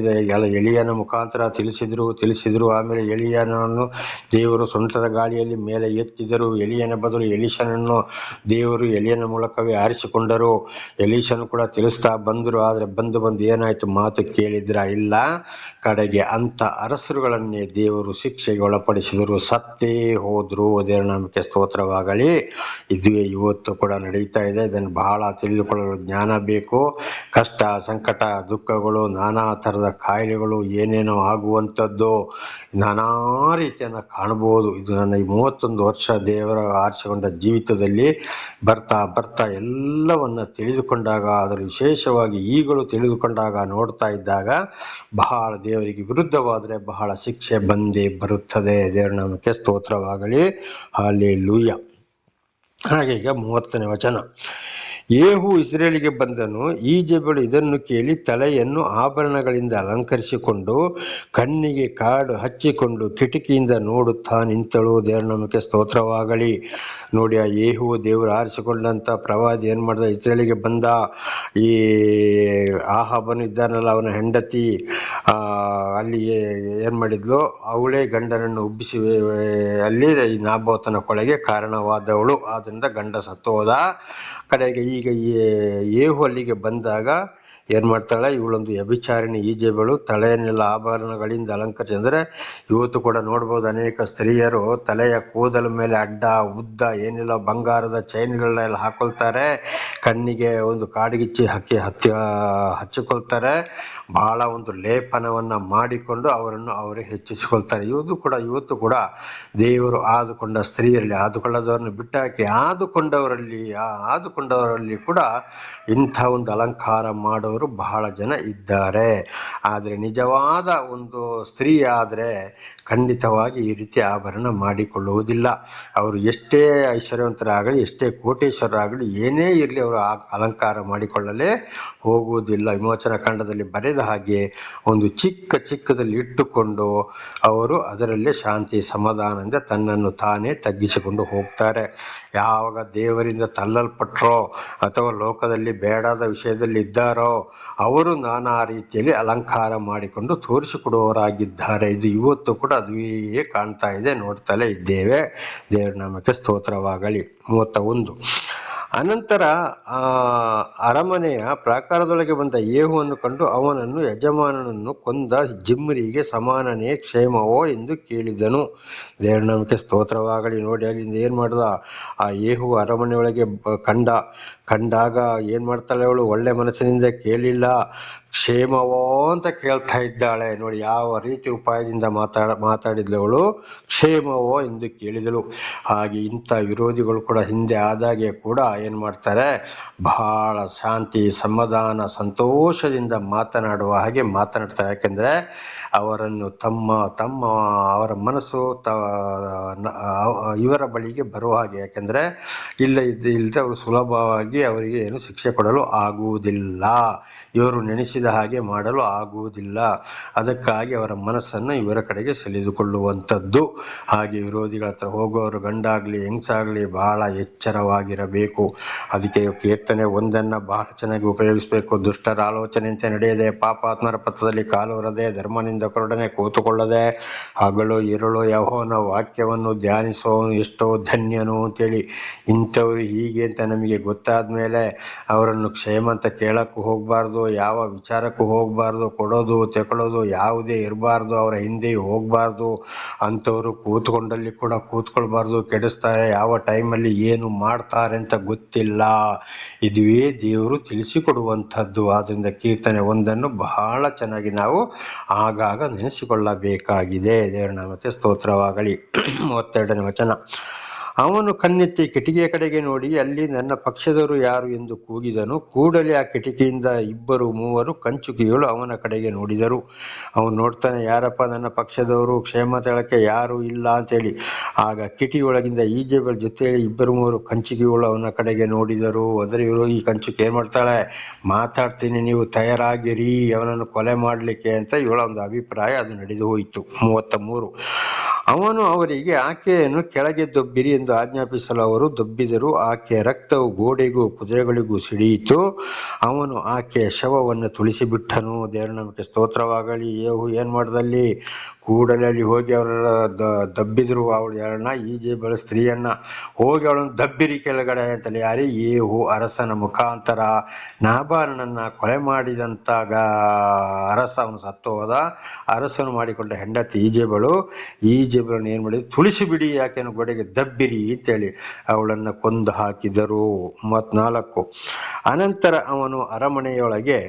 A: ಎಲಿಯನ ಮುಖಾಂತರ ತಿಳಿಸಿದ್ರು. ಆಮೇಲೆ ಎಲಿಯನನ್ನು ದೇವರು ಸೊಂಟದ ಗಾಳಿಯಲ್ಲಿ ಮೇಲೆ ಎತ್ತಿದರು. ಎಲಿಯನ ಬದಲು ಎಲೀಷನನ್ನು ದೇವರು ಎಲಿಯನ ಮೂಲಕವೇ ಆರಿಸಿಕೊಂಡರು. ಎಲೀಷನು ಕೂಡ ತಿಳಿಸ್ತಾ ಬಂದರು. ಆದರೆ ಬಂದು ಏನಾಯ್ತು? ಮಾತು ಕೇಳಿದ್ರ ಇಲ್ಲ. ಕಡೆಗೆ ಅಂತ ಅರಸರುಗಳನ್ನೇ ದೇವರು ಶಿಕ್ಷೆಗೆ ಒಳಪಡಿಸಿದರು, ಸತ್ತೇ ಹೋದ್ರು. ದೇವರ ನಾಮಕ್ಕೆ ಸ್ತೋತ್ರವಾಗಲಿ. ಇದುವೇ ಇವತ್ತು ಕೂಡ ನಡೀತಾ ಇದೆ. ಇದನ್ನು ಬಹಳ ತಿಳಿದುಕೊಳ್ಳಲು ಜ್ಞಾನ ಬೇಕು. ಕಷ್ಟ, ಸಂಕಟ, ದುಃಖಗಳು, ನಾನಾ ಥರದ ಕಾಯಿಲೆಗಳು, ಏನೇನೋ ಆಗುವಂಥದ್ದು, ನಾನಾ ರೀತಿಯನ್ನು ಕಾಣಬಹುದು. ಇದು ನನ್ನ ಈ 31 ವರ್ಷ ದೇವರ ಆರಿಸಿಕೊಂಡ ಜೀವಿತದಲ್ಲಿ ಬರ್ತಾ ಎಲ್ಲವನ್ನ ತಿಳಿದುಕೊಂಡಾಗ, ಅದರ ವಿಶೇಷವಾಗಿ ಈಗಲೂ ತಿಳಿದುಕೊಂಡಾಗ, ನೋಡ್ತಾ ಇದ್ದಾಗ ಬಹಳ ದೇವರಿಗೆ ವಿರುದ್ಧವಾದರೆ ಬಹಳ ಶಿಕ್ಷೆ ಬಂದೇ ಬರುತ್ತದೆ. ದೇವರ ನಾಮಕ್ಕೆ ಸ್ತೋತ್ರವಾಗಲಿ. ಹಲ್ಲೆಲೂಯಾ. ಹಾಗೆ ಈಗ 30ನೇ ವಚನ. ಯೇಹು ಇಸ್ರೇಲಿಗೆ ಬಂದನು. ಈಜೆಬೆಲು ಇದನ್ನು ಕೇಳಿ ತಲೆಯನ್ನು ಆಭರಣಗಳಿಂದ ಅಲಂಕರಿಸಿಕೊಂಡು ಕಣ್ಣಿಗೆ ಕಾಡು ಹಚ್ಚಿಕೊಂಡು ಕಿಟಕಿಯಿಂದ ನೋಡುತ್ತಾ ನಿಂತಳು. ದೇವರ ನಾಮಕ್ಕೆ ಸ್ತೋತ್ರವಾಗಲಿ. ನೋಡಿ, ಆ ಯೇಹು ದೇವರು ಆರಿಸಿಕೊಂಡಂಥ ಪ್ರವಾದಿ ಏನು ಮಾಡಿದ? ಇಸ್ರೇಲಿಗೆ ಬಂದ. ಈ ಆಹಾಬನು ಇದ್ದಾನಲ್ಲ, ಅವನ ಹೆಂಡತಿ ಅಲ್ಲಿ ಏನು ಮಾಡಿದ್ಲು? ಅವಳೇ ಗಂಡನನ್ನು ಉಬ್ಬಿಸಿ ಅಲ್ಲಿ ಈ ನಾಬೋತನ ಕೊಲೆಗೆ ಕಾರಣವಾದವಳು. ಆದ್ದರಿಂದ ಗಂಡ ಸತ್ತು ಹೋದ. ಕಡೆಗೆ ಈಗ ಯೇಹು ಅಲ್ಲಿಗೆ ಬಂದಾಗ ಏನು ಮಾಡ್ತಾಳೆ? ಇವಳೊಂದು ವ್ಯಭಿಚಾರಿಣಿ ಈಜೆಬೆಲು. ತಲೆಯನ್ನೆಲ್ಲ ಆಭರಣಗಳಿಂದ ಅಲಂಕರಿಸಿ, ಅಂದರೆ ಇವತ್ತು ಕೂಡ ನೋಡ್ಬೋದು, ಅನೇಕ ಸ್ತ್ರೀಯರು ತಲೆಯ ಕೂದಲ ಮೇಲೆ ಅಡ್ಡ ಉದ್ದ ಏನಿಲ್ಲ ಬಂಗಾರದ ಚೈನ್ಗಳನ್ನೆಲ್ಲ ಹಾಕೊಳ್ತಾರೆ. ಕಣ್ಣಿಗೆ ಒಂದು ಕಾಡಿಗಿಚ್ಚಿ ಹಚ್ಚಿಕೊಳ್ತಾರೆ. ಬಹಳ ಒಂದು ಲೇಪನವನ್ನು ಮಾಡಿಕೊಂಡು ಅವರೇ ಹೆಚ್ಚಿಸಿಕೊಳ್ತಾರೆ. ಇವತ್ತು ಕೂಡ ದೇವರು ಆದುಕೊಂಡ ಸ್ತ್ರೀಯರಲ್ಲಿ, ಆದುಕೊಳ್ಳದವರನ್ನು ಬಿಟ್ಟಾಕಿ ಆದುಕೊಂಡವರಲ್ಲಿ ಕೂಡ ಇಂಥ ಒಂದು ಅಲಂಕಾರ ಮಾಡೋರು ಬಹಳ ಜನ ಇದ್ದಾರೆ. ಆದರೆ ನಿಜವಾದ ಒಂದು ಸ್ತ್ರೀ ಆದರೆ ಖಂಡಿತವಾಗಿ ಈ ರೀತಿ ಆಭರಣ ಮಾಡಿಕೊಳ್ಳುವುದಿಲ್ಲ. ಅವರು ಎಷ್ಟೇ ಐಶ್ವರ್ಯವಂತರಾಗಲಿ, ಎಷ್ಟೇ ಕೋಟೇಶ್ವರರಾಗಲಿ, ಏನೇ ಇರಲಿ, ಅವರು ಅಲಂಕಾರ ಮಾಡಿಕೊಳ್ಳಲೇ ಹೋಗುವುದಿಲ್ಲ. ವಿಮೋಚನಾ ಕಾಂಡದಲ್ಲಿ ಬರೆದ ಹಾಗೆ ಒಂದು ಚಿಕ್ಕದಲ್ಲಿ ಇಟ್ಟುಕೊಂಡು ಅವರು ಅದರಲ್ಲೇ ಶಾಂತಿ ಸಮಾಧಾನದಿಂದ ತನ್ನನ್ನು ತಾನೇ ತಗ್ಗಿಸಿಕೊಂಡು ಹೋಗ್ತಾರೆ. ಯಾವಾಗ ದೇವರಿಂದ ತಳ್ಳಲ್ಪಟ್ಟರೋ ಅಥವಾ ಲೋಕದಲ್ಲಿ ಬೇಡಾದ ವಿಷಯದಲ್ಲಿ ಇದ್ದಾರೋ ಅವರು ನಾನಾ ರೀತಿಯಲ್ಲಿ ಅಲಂಕಾರ ಮಾಡಿಕೊಂಡು ತೋರಿಸಿಕೊಡುವವರಾಗಿದ್ದಾರೆ. ಇದು ಇವತ್ತು ಕೂಡ ಅದುವೇ ಕಾಣ್ತಾ ಇದೆ, ನೋಡ್ತಲೇ ಇದ್ದೇವೆ. ದೇವರ ನಾಮಕ್ಕೆ ಸ್ತೋತ್ರವಾಗಲಿ. 31. ಅನಂತರ ಆ ಅರಮನೆಯ ಪ್ರಾಕಾರದೊಳಗೆ ಬಂದ ಯೇಹುವನ್ನು ಕಂಡು ಅವನನ್ನು ಯಜಮಾನನನ್ನು ಕೊಂದ ಜಿಮ್ರಿಗೆ ಸಮಾನನೇ ಕ್ಷೇಮವೋ ಎಂದು ಕೇಳಿದನು. ದೇವರ ಸ್ತೋತ್ರವಾಗಲಿ. ನೋಡಿ, ಅಲ್ಲಿಂದ ಏನು ಮಾಡ್ದ, ಆ ಯೇಹು ಅರಮನೆಯೊಳಗೆ ಕಂಡಾಗ ಏನು ಮಾಡ್ತಾಳೆ ಅವಳು, ಒಳ್ಳೆ ಮನಸ್ಸಿನಿಂದ ಕೇಳಿಲ್ಲ, ಕ್ಷೇಮವೋ ಅಂತ ಕೇಳ್ತಾ ಇದ್ದಾಳೆ. ನೋಡಿ ಯಾವ ರೀತಿ ಉಪಾಯದಿಂದ ಮಾತಾಡಿದವಳು, ಕ್ಷೇಮವೋ ಎಂದು ಕೇಳಿದಳು. ಹಾಗೆ ಇಂಥ ವಿರೋಧಿಗಳು ಕೂಡ ಹಿಂದೆ ಆದಾಗೆ ಕೂಡ ಏನು ಮಾಡ್ತಾರೆ, ಬಹಳ ಶಾಂತಿ, ಸಮಾಧಾನ, ಸಂತೋಷದಿಂದ ಮಾತನಾಡುವ ಹಾಗೆ ಮಾತನಾಡ್ತಾರೆ. ಯಾಕೆಂದರೆ ಅವರನ್ನು ತಮ್ಮ ಅವರ ಮನಸ್ಸು ಇವರ ಬಳಿಗೆ ಬರುವ ಹಾಗೆ. ಯಾಕೆಂದರೆ ಇಲ್ಲದೆ ಅವರು ಸುಲಭವಾಗಿ ಅವರಿಗೆ ಏನು ಶಿಕ್ಷೆ ಕೊಡಲು ಆಗುವುದಿಲ್ಲ, ಇವರು ನೆನೆಸಿದ ಹಾಗೆ ಮಾಡಲು ಆಗುವುದಿಲ್ಲ. ಅದಕ್ಕಾಗಿ ಅವರ ಮನಸ್ಸನ್ನು ಇವರ ಕಡೆಗೆ ಸೆಳೆದುಕೊಳ್ಳುವಂಥದ್ದು. ಹಾಗೆ ವಿರೋಧಿಗಳ ಹತ್ರ ಹೋಗುವವರು ಗಂಡಾಗಲಿ ಹೆಂಗಸಾಗಲಿ ಬಹಳ ಎಚ್ಚರವಾಗಿರಬೇಕು. ಅದಕ್ಕೆ ಕೀರ್ತನೆ 1 ಬಹಳ ಚೆನ್ನಾಗಿ ಉಪಯೋಗಿಸಬೇಕು. ದುಷ್ಟರ ಆಲೋಚನೆಯಂತೆ ನಡೆಯದೆ, ಪಾಪಾತ್ಮರ ಪಥದಲ್ಲಿ ಕಾಲು ಹೊರದೆ, ಧರ್ಮನಿಂದಕರೊಡನೆ ಕೂತುಕೊಳ್ಳದೆ, ಹಗಲು ಇರುಳು ಯೆಹೋವನ ವಾಕ್ಯವನ್ನು ಧ್ಯಾನಿಸುವವನು ಎಷ್ಟೋ ಧನ್ಯನು ಅಂತೇಳಿ. ಇಂಥವ್ರು ಹೀಗೆ ಅಂತ ನಮಗೆ ಗೊತ್ತಾದ ಮೇಲೆ ಅವರನ್ನು ಕ್ಷೇಮ ಅಂತ ಕೇಳಕ್ಕೂ ಹೋಗಬಾರ್ದು, ಯಾವ ವಿಚಾರಕ್ಕೂ ಹೋಗಬಾರ್ದು, ಕೊಡೋದು ತಗೊಳ್ಳೋದು ಯಾವುದೇ ಇರಬಾರ್ದು, ಅವರ ಹಿಂದೆಯೂ ಹೋಗಬಾರ್ದು. ಅಂಥವರು ಕೂತ್ಕೊಂಡಲ್ಲಿ ಕೂಡ ಕೂತ್ಕೊಳ್ಬಾರ್ದು, ಕೆಡಿಸ್ತಾರೆ, ಯಾವ ಟೈಮಲ್ಲಿ ಏನು ಮಾಡ್ತಾರೆ ಅಂತ ಗೊತ್ತಿಲ್ಲ. ಇದುವೇ ದೇವರು ತಿಳಿಸಿಕೊಡುವಂಥದ್ದು. ಆದ್ದರಿಂದ ಕೀರ್ತನೆ 1 ಬಹಳ ಚೆನ್ನಾಗಿ ನಾವು ಆಗಾಗ ನೆನೆಸಿಕೊಳ್ಳಬೇಕಾಗಿದೆ. ದೇವರ ನಾಮಕ್ಕೆ ಸ್ತೋತ್ರವಾಗಲಿ. 32ನೇ ವಚನ. ಅವನು ಕಣ್ಣೆತ್ತಿ ಕಿಟಿಕಿಯ ಕಡೆಗೆ ನೋಡಿ, ಅಲ್ಲಿ ನನ್ನ ಪಕ್ಷದವರು ಯಾರು ಎಂದು ಕೂಗಿದನು. ಕೂಡಲೇ ಆ ಕಿಟಿಕಿಯಿಂದ 2-3 ಕಂಚುಕಿಗಳು ಅವನ ಕಡೆಗೆ ನೋಡಿದರು. ಅವನು ನೋಡ್ತಾನೆ, ಯಾರಪ್ಪ ನನ್ನ ಪಕ್ಷದವರು, ಕ್ಷೇಮ ಹೇಳಕ್ಕೆ ಯಾರು ಇಲ್ಲ ಅಂತೇಳಿ. ಆಗ ಕಿಟಿಯೊಳಗಿಂದ ಈಜೆಬೆಲ್ ಜೊತೆಯಲ್ಲಿ 2-3 ಕಂಚುಕಿಗಳು ಅವನ ಕಡೆಗೆ ನೋಡಿದರು. ಅದರ ಇವರು ಈ ಕಂಚುಕಿ ಏನು ಮಾಡ್ತಾಳೆ, ಮಾತಾಡ್ತೀನಿ, ನೀವು ತಯಾರಾಗಿರಿ ಅವನನ್ನು ಕೊಲೆ ಮಾಡಲಿಕ್ಕೆ ಅಂತ ಇವಳ ಒಂದು ಅಭಿಪ್ರಾಯ. ಅದು ನಡೆದು ಹೋಯಿತು. 33. ಅವನು ಅವರಿಗೆ, ಆಕೆಯನ್ನು ಕೆಳಗೆ ದೊಬ್ಬಿರಿ ಎಂದು ಆಜ್ಞಾಪಿಸಲು ಅವರು ದೊಬ್ಬಿದರು. ಆಕೆಯ ರಕ್ತವು ಗೋಡೆಗೂ ಕುದುರೆಗಳಿಗೂ ಸಿಡಿಯಿತು. ಅವನು ಆಕೆಯ ಶವವನ್ನು ತುಳಿಸಿಬಿಟ್ಟನು. ದೇವರ ನಾಮಕ್ಕೆ ಸ್ತೋತ್ರವಾಗಲಿ. ಯೇಹು ಏನು ಮಾಡ್ದಲ್ಲಿ, ಕೂಡಲೇ ಅಲ್ಲಿ ಹೋಗಿ ಅವರ ದಬ್ಬಿದ್ರು. ಅವಳು ಯಾರನ್ನ, ಈಜೆಬೆಲ್ ಸ್ತ್ರೀಯನ್ನ. ಹೋಗಿ ಅವಳನ್ನು ದಬ್ಬಿರಿ ಕೆಳಗಡೆ ಅಂತಲೇ. ಯಾರಿ, ಯೇಹು ಅರಸನ ಮುಖಾಂತರ ನಾಬಾಲನನ್ನ ಕೊಲೆ ಮಾಡಿದಂತಾಗ ಅರಸ ಅವನು ಸತ್ತು ಹೋದ. ಅರಸನು ಮಾಡಿಕೊಂಡ ಹೆಂಡತಿ ಈಜೆಬೆಲನ್ನು ಏನು ಮಾಡಿದ್ರು, ತುಳಿಸಿಬಿಡಿ, ಯಾಕೆನು ಗೋಡೆಗೆ ದಬ್ಬಿರಿ ಅಂತೇಳಿ ಅವಳನ್ನು ಕೊಂದು ಹಾಕಿದರು. 34. ಅನಂತರ ಅವನು ಅರಮನೆಯೊಳಗೆ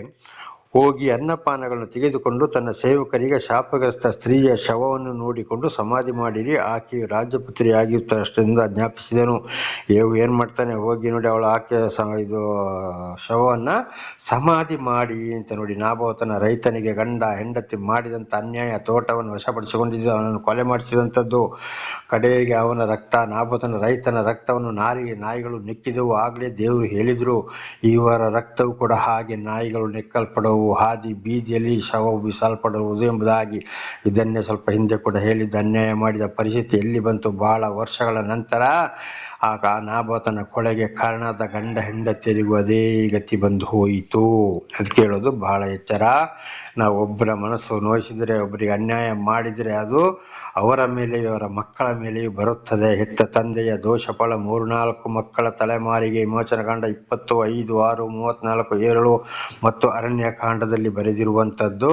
A: ಹೋಗಿ ಅನ್ನಪಾನಗಳನ್ನು ತೆಗೆದುಕೊಂಡು ತನ್ನ ಸೇವಕರಿಗೆ ಶಾಪಗ್ರಸ್ತ ಸ್ತ್ರೀಯ ಶವವನ್ನು ನೋಡಿಕೊಂಡು ಸಮಾಧಿ ಮಾಡಿರಿ, ಆಕೆಯು ರಾಜಪುತ್ರಿಯಾಗಿರುತ್ತಷ್ಟೆಂದು ಆಜ್ಞಾಪಿಸಿದನು. ಯೇಹು ಏನು ಮಾಡ್ತಾನೆ, ಹೋಗಿ ನೋಡಿ ಅವಳ ಆಕೆಯ ಶವವನ್ನು ಸಮಾಧಿ ಮಾಡಿ ಅಂತ. ನೋಡಿ, ನಾಬೋತನ ರೈತನಿಗೆ ಗಂಡ ಹೆಂಡತಿ ಮಾಡಿದಂಥ ಅನ್ಯಾಯ, ತೋಟವನ್ನು ವಶಪಡಿಸಿಕೊಂಡಿದ್ದು, ಅವನನ್ನು ಕೊಲೆ ಮಾಡಿಸಿದಂಥದ್ದು. ಕಡೆಗೆ ಅವನ ರಕ್ತ, ನಾಬೋತನ ರೈತನ ರಕ್ತವನ್ನು ನಾಯಿಗಳು ನೆಕ್ಕಿದವು. ಆಗಲೇ ದೇವರು ಹೇಳಿದರು, ಇವರ ರಕ್ತವು ಕೂಡ ಹಾಗೆ ನಾಯಿಗಳು ನೆಕ್ಕಲ್ಪಡವು, ಹಾದಿ ಬೀದಿಯಲ್ಲಿ ಶವವು ಬಿಸಾಲ್ಪಡುವುದು ಎಂಬುದಾಗಿ. ಇದನ್ನೇ ಸ್ವಲ್ಪ ಹಿಂದೆ ಕೂಡ ಹೇಳಿದ್ದ. ಅನ್ಯಾಯ ಮಾಡಿದ ಪರಿಸ್ಥಿತಿ ಎಲ್ಲಿ ಬಂತು, ಬಹಳ ವರ್ಷಗಳ ನಂತರ ಆಗ ನಾಬೋತನ ಕೊಲೆಗೆ ಕಾರಣದ ಗಂಡ ಹೆಂಡತಿಯರಿಗೂ ಅದೇ ಗತಿ ಬಂದು ಹೋಯಿತು. ಅದಕ್ಕೆ ಹೇಳೋದು, ಬಹಳ ಎಚ್ಚರ. ನಾವು ಒಬ್ಬರ ಮನಸ್ಸು ನೋಯಿಸಿದರೆ, ಒಬ್ಬರಿಗೆ ಅನ್ಯಾಯ ಮಾಡಿದರೆ ಅದು ಅವರ ಮೇಲೆಯೂ ಅವರ ಮಕ್ಕಳ ಮೇಲೆಯೂ ಬರುತ್ತದೆ. ಹೆತ್ತ ತಂದೆಯ ದೋಷ ಫಲ 3-4 ಮಕ್ಕಳ ತಲೆಮಾರಿಗೆ. ವಿಮೋಚನಕಾಂಡ 20:5-6-34-7 ಮತ್ತು ಅರಣ್ಯಕಾಂಡದಲ್ಲಿ ಬರೆದಿರುವಂಥದ್ದು.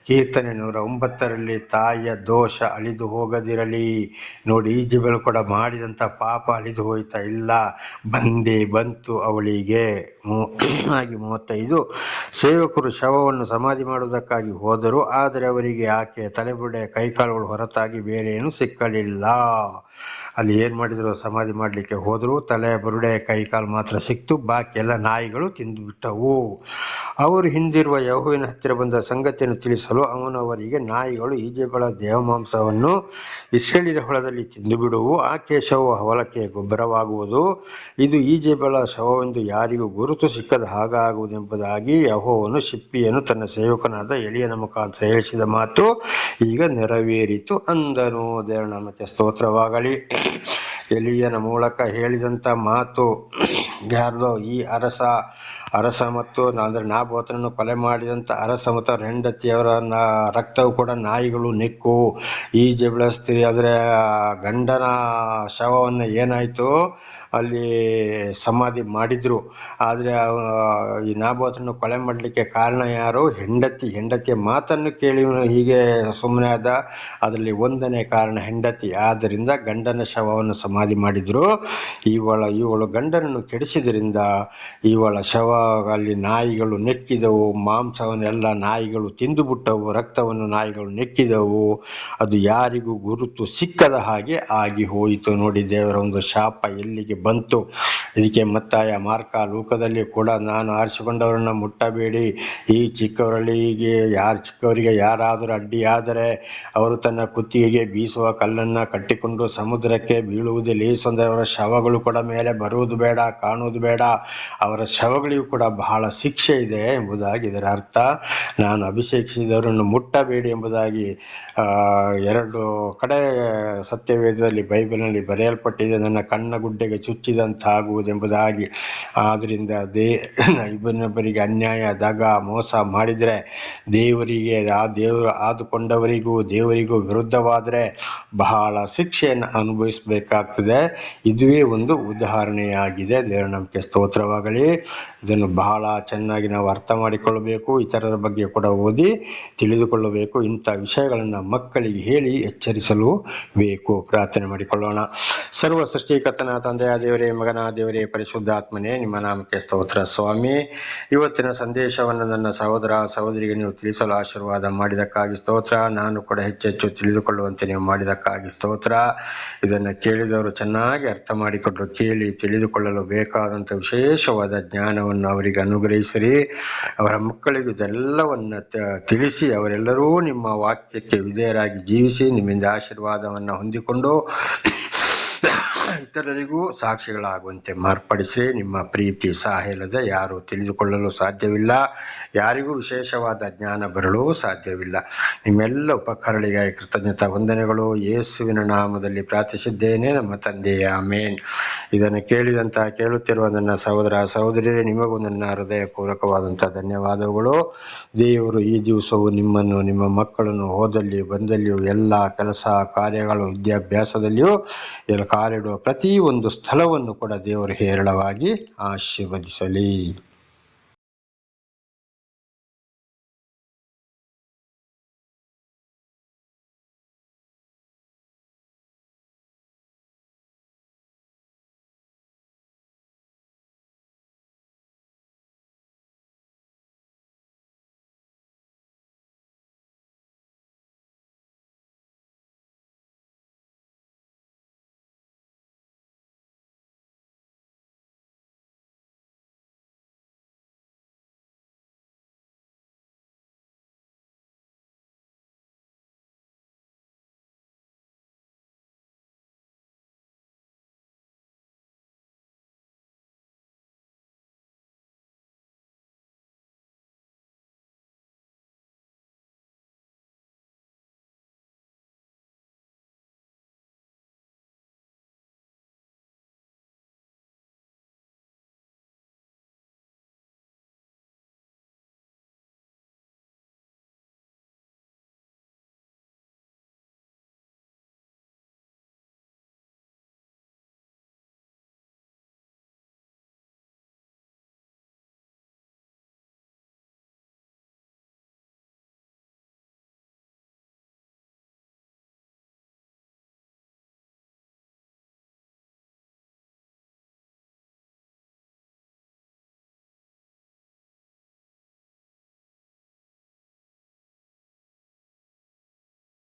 A: ಕೀರ್ತನೆ 109 ತಾಯಿಯ ದೋಷ ಅಳಿದು ಹೋಗದಿರಲಿ. ನೋಡಿ, ಈಜೆಬೆಲ್ ಕೂಡ ಮಾಡಿದಂಥ ಪಾಪ ಅಳಿದು ಹೋಯ್ತಾ ಇಲ್ಲ, ಬಂದೇ ಬಂತು ಅವಳಿಗೆ. ಹಾಗೆ 35. ಸೇವಕರು ಶವವನ್ನು ಸಮಾಧಿ ಮಾಡುವುದಕ್ಕಾಗಿ ಹೋದರು, ಆದರೆ ಅವರಿಗೆ ಆಕೆಯ ತಲೆಬುರುಡೆ ಕೈಕಾಲುಗಳು ಹೊರತಾಗಿ ಬೇರೆ ಏನು ಸಿಕ್ಕಲಿಲ್ಲ. ಅಲ್ಲಿ ಏನು ಮಾಡಿದ್ರು, ಸಮಾಧಿ ಮಾಡಲಿಕ್ಕೆ ಹೋದರು, ತಲೆ ಬುರುಡೆ ಕೈಕಾಲು ಮಾತ್ರ ಸಿಕ್ತು, ಬಾಕಿ ಎಲ್ಲ ನಾಯಿಗಳು ತಿಂದು ಬಿಟ್ಟವು. ಅವರು ಹಿಂದಿರುವ ಯೆಹೋವನ ಹತ್ತಿರ ಬಂದ ಸಂಗತಿಯನ್ನು ತಿಳಿಸಲು ಅವನು ಅವರಿಗೆ, ನಾಯಿಗಳು ಈಜೆಬೆಳ ದೇಹಮಾಂಸವನ್ನು ಇಸ್ರಾಯೇಲ್ಯರ ಹೊಲದಲ್ಲಿ ತಿಂದು ಬಿಡುವು, ಆಕೆಯ ಶವವು ಹೊಲಕ್ಕೆ ಗೊಬ್ಬರವಾಗುವುದು. ಇದು ಈಜೆಬೆಳ ಶವವೆಂದು ಯಾರಿಗೂ ಗುರುತು ಸಿಕ್ಕದ ಹಾಗಾಗುವುದೆಂಬುದಾಗಿ ಯೆಹೋವನು ಶಿಪ್ಪಿಯನ್ನು ತನ್ನ ಸೇವಕನಾದ ಎಲಿಯನ ಮುಖಾಂತರ ಹೇಳಿಸಿದ ಮಾತು ಈಗ ನೆರವೇರಿತು ಅಂದನು. ದೇವರ ನಾಮಕ್ಕೆ ಸ್ತೋತ್ರವಾಗಲಿ. ಎಲಿಯನ ಮೂಲಕ ಹೇಳಿದಂಥ ಮಾತು ಯಾರ್ದೋ, ಈ ಅರಸ ಅರಸ ಮತ್ತು ಅಂದರೆ ನಾಬೋತನನ್ನು ಕೊಲೆ ಮಾಡಿದಂಥ ಅರಸ ಮತ್ತು ಅವರ ಹೆಂಡತಿಯವರ ರಕ್ತವು ಕೂಡ ನಾಯಿಗಳು ನೆಕ್ಕು. ಈ ಜೆಬುಲ ಸ್ತ್ರೀ ಆದರೆ ಗಂಡನ ಶವವನ್ನು ಏನಾಯಿತು ಅಲ್ಲಿ ಸಮಾಧಿ ಮಾಡಿದ್ರು. ಆದರೆ ಈ ನಾಬೋತನನ್ನು ಕೊಲೆ ಮಾಡಲಿಕ್ಕೆ ಕಾರಣ ಯಾರು? ಹೆಂಡತಿಯ ಮಾತನ್ನು ಕೇಳಿ ಹೀಗೆ ಸುಮ್ಮನೆ ಆದ. ಅದರಲ್ಲಿ ಒಂದನೇ ಕಾರಣ ಹೆಂಡತಿ. ಆದ್ದರಿಂದ ಗಂಡನ ಶವವನ್ನು ಸಮಾಧಿ ಮಾಡಿದ್ರು. ಇವಳು ಗಂಡನನ್ನು ಕೆಡಿಸಿದ್ರಿಂದ ಇವಳ ಶವ ಅಲ್ಲಿ ನಾಯಿಗಳು ನೆಕ್ಕಿದವು. ಮಾಂಸವನ್ನೆಲ್ಲ ನಾಯಿಗಳು ತಿಂದುಬಿಟ್ಟವು, ರಕ್ತವನ್ನು ನಾಯಿಗಳು ನೆಕ್ಕಿದವು. ಅದು ಯಾರಿಗೂ ಗುರುತು ಸಿಕ್ಕದ ಹಾಗೆ ಆಗಿ ಹೋಯಿತು. ನೋಡಿ, ದೇವರ ಒಂದು ಶಾಪ ಎಲ್ಲಿಗೆ ಬಂತು. ಇದಕ್ಕೆ ಮತ್ತಾಯ, ಮಾರ್ಕ, ಲೂಕದಲ್ಲಿ ಕೂಡ ನಾನು ಆರಿಸಿಕೊಂಡವರನ್ನ ಮುಟ್ಟಬೇಡಿ. ಈ ಚಿಕ್ಕವರಿಗೆ ಯಾರಾದರೂ ಅಡ್ಡಿಯಾದರೆ ಅವರು ತನ್ನ ಕುತ್ತಿಗೆಗೆ ಬೀಸುವ ಕಲ್ಲನ್ನು ಕಟ್ಟಿಕೊಂಡು ಸಮುದ್ರಕ್ಕೆ ಬೀಳುವುದೇ ಲೇಸು. ಅಂದರೆ ಅವರ ಶವಗಳು ಕೂಡ ಮೇಲೆ ಬರುವುದು ಬೇಡ, ಕಾಣುವುದು ಬೇಡ. ಅವರ ಶವಗಳಿಗೂ ಕೂಡ ಬಹಳ ಶಿಕ್ಷೆ ಇದೆ ಎಂಬುದಾಗಿ ಇದರ ಅರ್ಥ. ನಾನು ಅಭಿಷೇಕಿಸಿದವರನ್ನು ಮುಟ್ಟಬೇಡಿ ಎಂಬುದಾಗಿ 2 ಕಡೆ ಸತ್ಯವೇದದಲ್ಲಿ ಬೈಬಲ್ನಲ್ಲಿ ಬರೆಯಲ್ಪಟ್ಟಿದೆ. ನನ್ನ ಕಣ್ಣ ಗುಡ್ಡೆಗೆ ಚುಚ್ಚಿದಂತಾಗುವುದೆಂಬುದಾಗಿ. ಆದ್ದರಿಂದ ಇನ್ನೊಬ್ಬರಿಗೆ ಅನ್ಯಾಯ, ದಗ, ಮೋಸ ಮಾಡಿದರೆ ದೇವರು ಆದುಕೊಂಡವರಿಗೂ ದೇವರಿಗೂ ವಿರುದ್ಧವಾದರೆ ಬಹಳ ಶಿಕ್ಷೆಯನ್ನು ಅನುಭವಿಸಬೇಕಾಗ್ತದೆ. ಇದುವೇ ಒಂದು ಉದಾಹರಣೆಯಾಗಿದೆ. ದೇವರ ನಮಗೆ ಸ್ತೋತ್ರವಾಗಲಿ. ಇದನ್ನು ಬಹಳ ಚೆನ್ನಾಗಿ ನಾವು ಅರ್ಥ ಮಾಡಿಕೊಳ್ಳಬೇಕು. ಇತರರ ಬಗ್ಗೆ ಕೂಡ ಓದಿ ತಿಳಿದುಕೊಳ್ಳಬೇಕು. ಇಂಥ ವಿಷಯಗಳನ್ನು ಮಕ್ಕಳಿಗೆ ಹೇಳಿ ಎಚ್ಚರಿಸಲು ಬೇಕು. ಪ್ರಾರ್ಥನೆ ಮಾಡಿಕೊಳ್ಳೋಣ. ಸರ್ವ ಸೃಷ್ಟಿಕರ್ತನ ತಂದೆಯ ದೇವರೇ, ಮಗನ ದೇವರೇ, ಪರಿಶುದ್ಧಾತ್ಮನೇ, ನಿಮ್ಮ ನಾಮಕ್ಕೆ ಸ್ತೋತ್ರ. ಸ್ವಾಮಿ, ಇವತ್ತಿನ ಸಂದೇಶವನ್ನು ನನ್ನ ಸಹೋದರಿಗೆ ನೀವು ತಿಳಿಸಲು ಆಶೀರ್ವಾದ ಮಾಡಿದಕ್ಕಾಗಿ ಸ್ತೋತ್ರ. ನಾನು ಕೂಡ ಹೆಚ್ಚೆಚ್ಚು ತಿಳಿದುಕೊಳ್ಳುವಂತೆ ನೀವು ಮಾಡಿದಕ್ಕಾಗಿ ಸ್ತೋತ್ರ. ಇದನ್ನು ಕೇಳಿದವರು ಚೆನ್ನಾಗಿ ಅರ್ಥ ಮಾಡಿಕೊಂಡು ಕೇಳಿ ತಿಳಿದುಕೊಳ್ಳಲು ಬೇಕಾದಂಥ ವಿಶೇಷವಾದ ಜ್ಞಾನವನ್ನು ಅವರಿಗೆ ಅನುಗ್ರಹಿಸಿರಿ. ಅವರ ಮಕ್ಕಳಿಗೆ ಇದೆಲ್ಲವನ್ನು ತಿಳಿಸಿ ಅವರೆಲ್ಲರೂ ನಿಮ್ಮ ವಾಕ್ಯಕ್ಕೆ ವಿಧೇಯರಾಗಿ ಜೀವಿಸಿ ನಿಮ್ಮಿಂದ ಆಶೀರ್ವಾದವನ್ನು ಹೊಂದಿಕೊಂಡು ಇತರರಿಗೂ ಸಾಕ್ಷಿಗಳಾಗುವಂತೆ ಮಾರ್ಪಡಿಸಿ. ನಿಮ್ಮ ಪ್ರೀತಿ ಸಹಾಯದ ಯಾರು ತಿಳಿದುಕೊಳ್ಳಲು ಸಾಧ್ಯವಿಲ್ಲ, ಯಾರಿಗೂ ವಿಶೇಷವಾದ ಜ್ಞಾನ ಬರಲು ಸಾಧ್ಯವಿಲ್ಲ. ನಿಮ್ಮೆಲ್ಲ ಉಪಕಾರಗಳಿಗಾಗಿ ಕೃತಜ್ಞತಾ ವಂದನೆಗಳು. ಯೇಸುವಿನ ನಾಮದಲ್ಲಿ ಪ್ರಾರ್ಥಿಸಿದ್ದೇನೆ ನಮ್ಮ ತಂದೆಯೇ, ಆಮೇನ್. ಇದನ್ನು ಕೇಳುತ್ತಿರುವ ನನ್ನ ಸಹೋದರಿಯರೇ, ನಿಮಗೂ ನನ್ನ ಹೃದಯಪೂರ್ವಕವಾದಂಥ ಧನ್ಯವಾದಗಳು. ದೇವರು ಈ ದಿವಸವು ನಿಮ್ಮನ್ನು, ನಿಮ್ಮ ಮಕ್ಕಳನ್ನು ಹೋದಲ್ಲಿ ಬಂದಲ್ಲಿಯೂ ಎಲ್ಲ ಕೆಲಸ ಕಾರ್ಯಗಳು ವಿದ್ಯಾಭ್ಯಾಸದಲ್ಲಿಯೂ ಕಾಲಿಡುವ ಪ್ರತಿ ಒಂದು ಸ್ಥಳವನ್ನು ಕೂಡ ದೇವರು ಹೇರಳವಾಗಿ ಆಶೀರ್ವದಿಸಲಿ.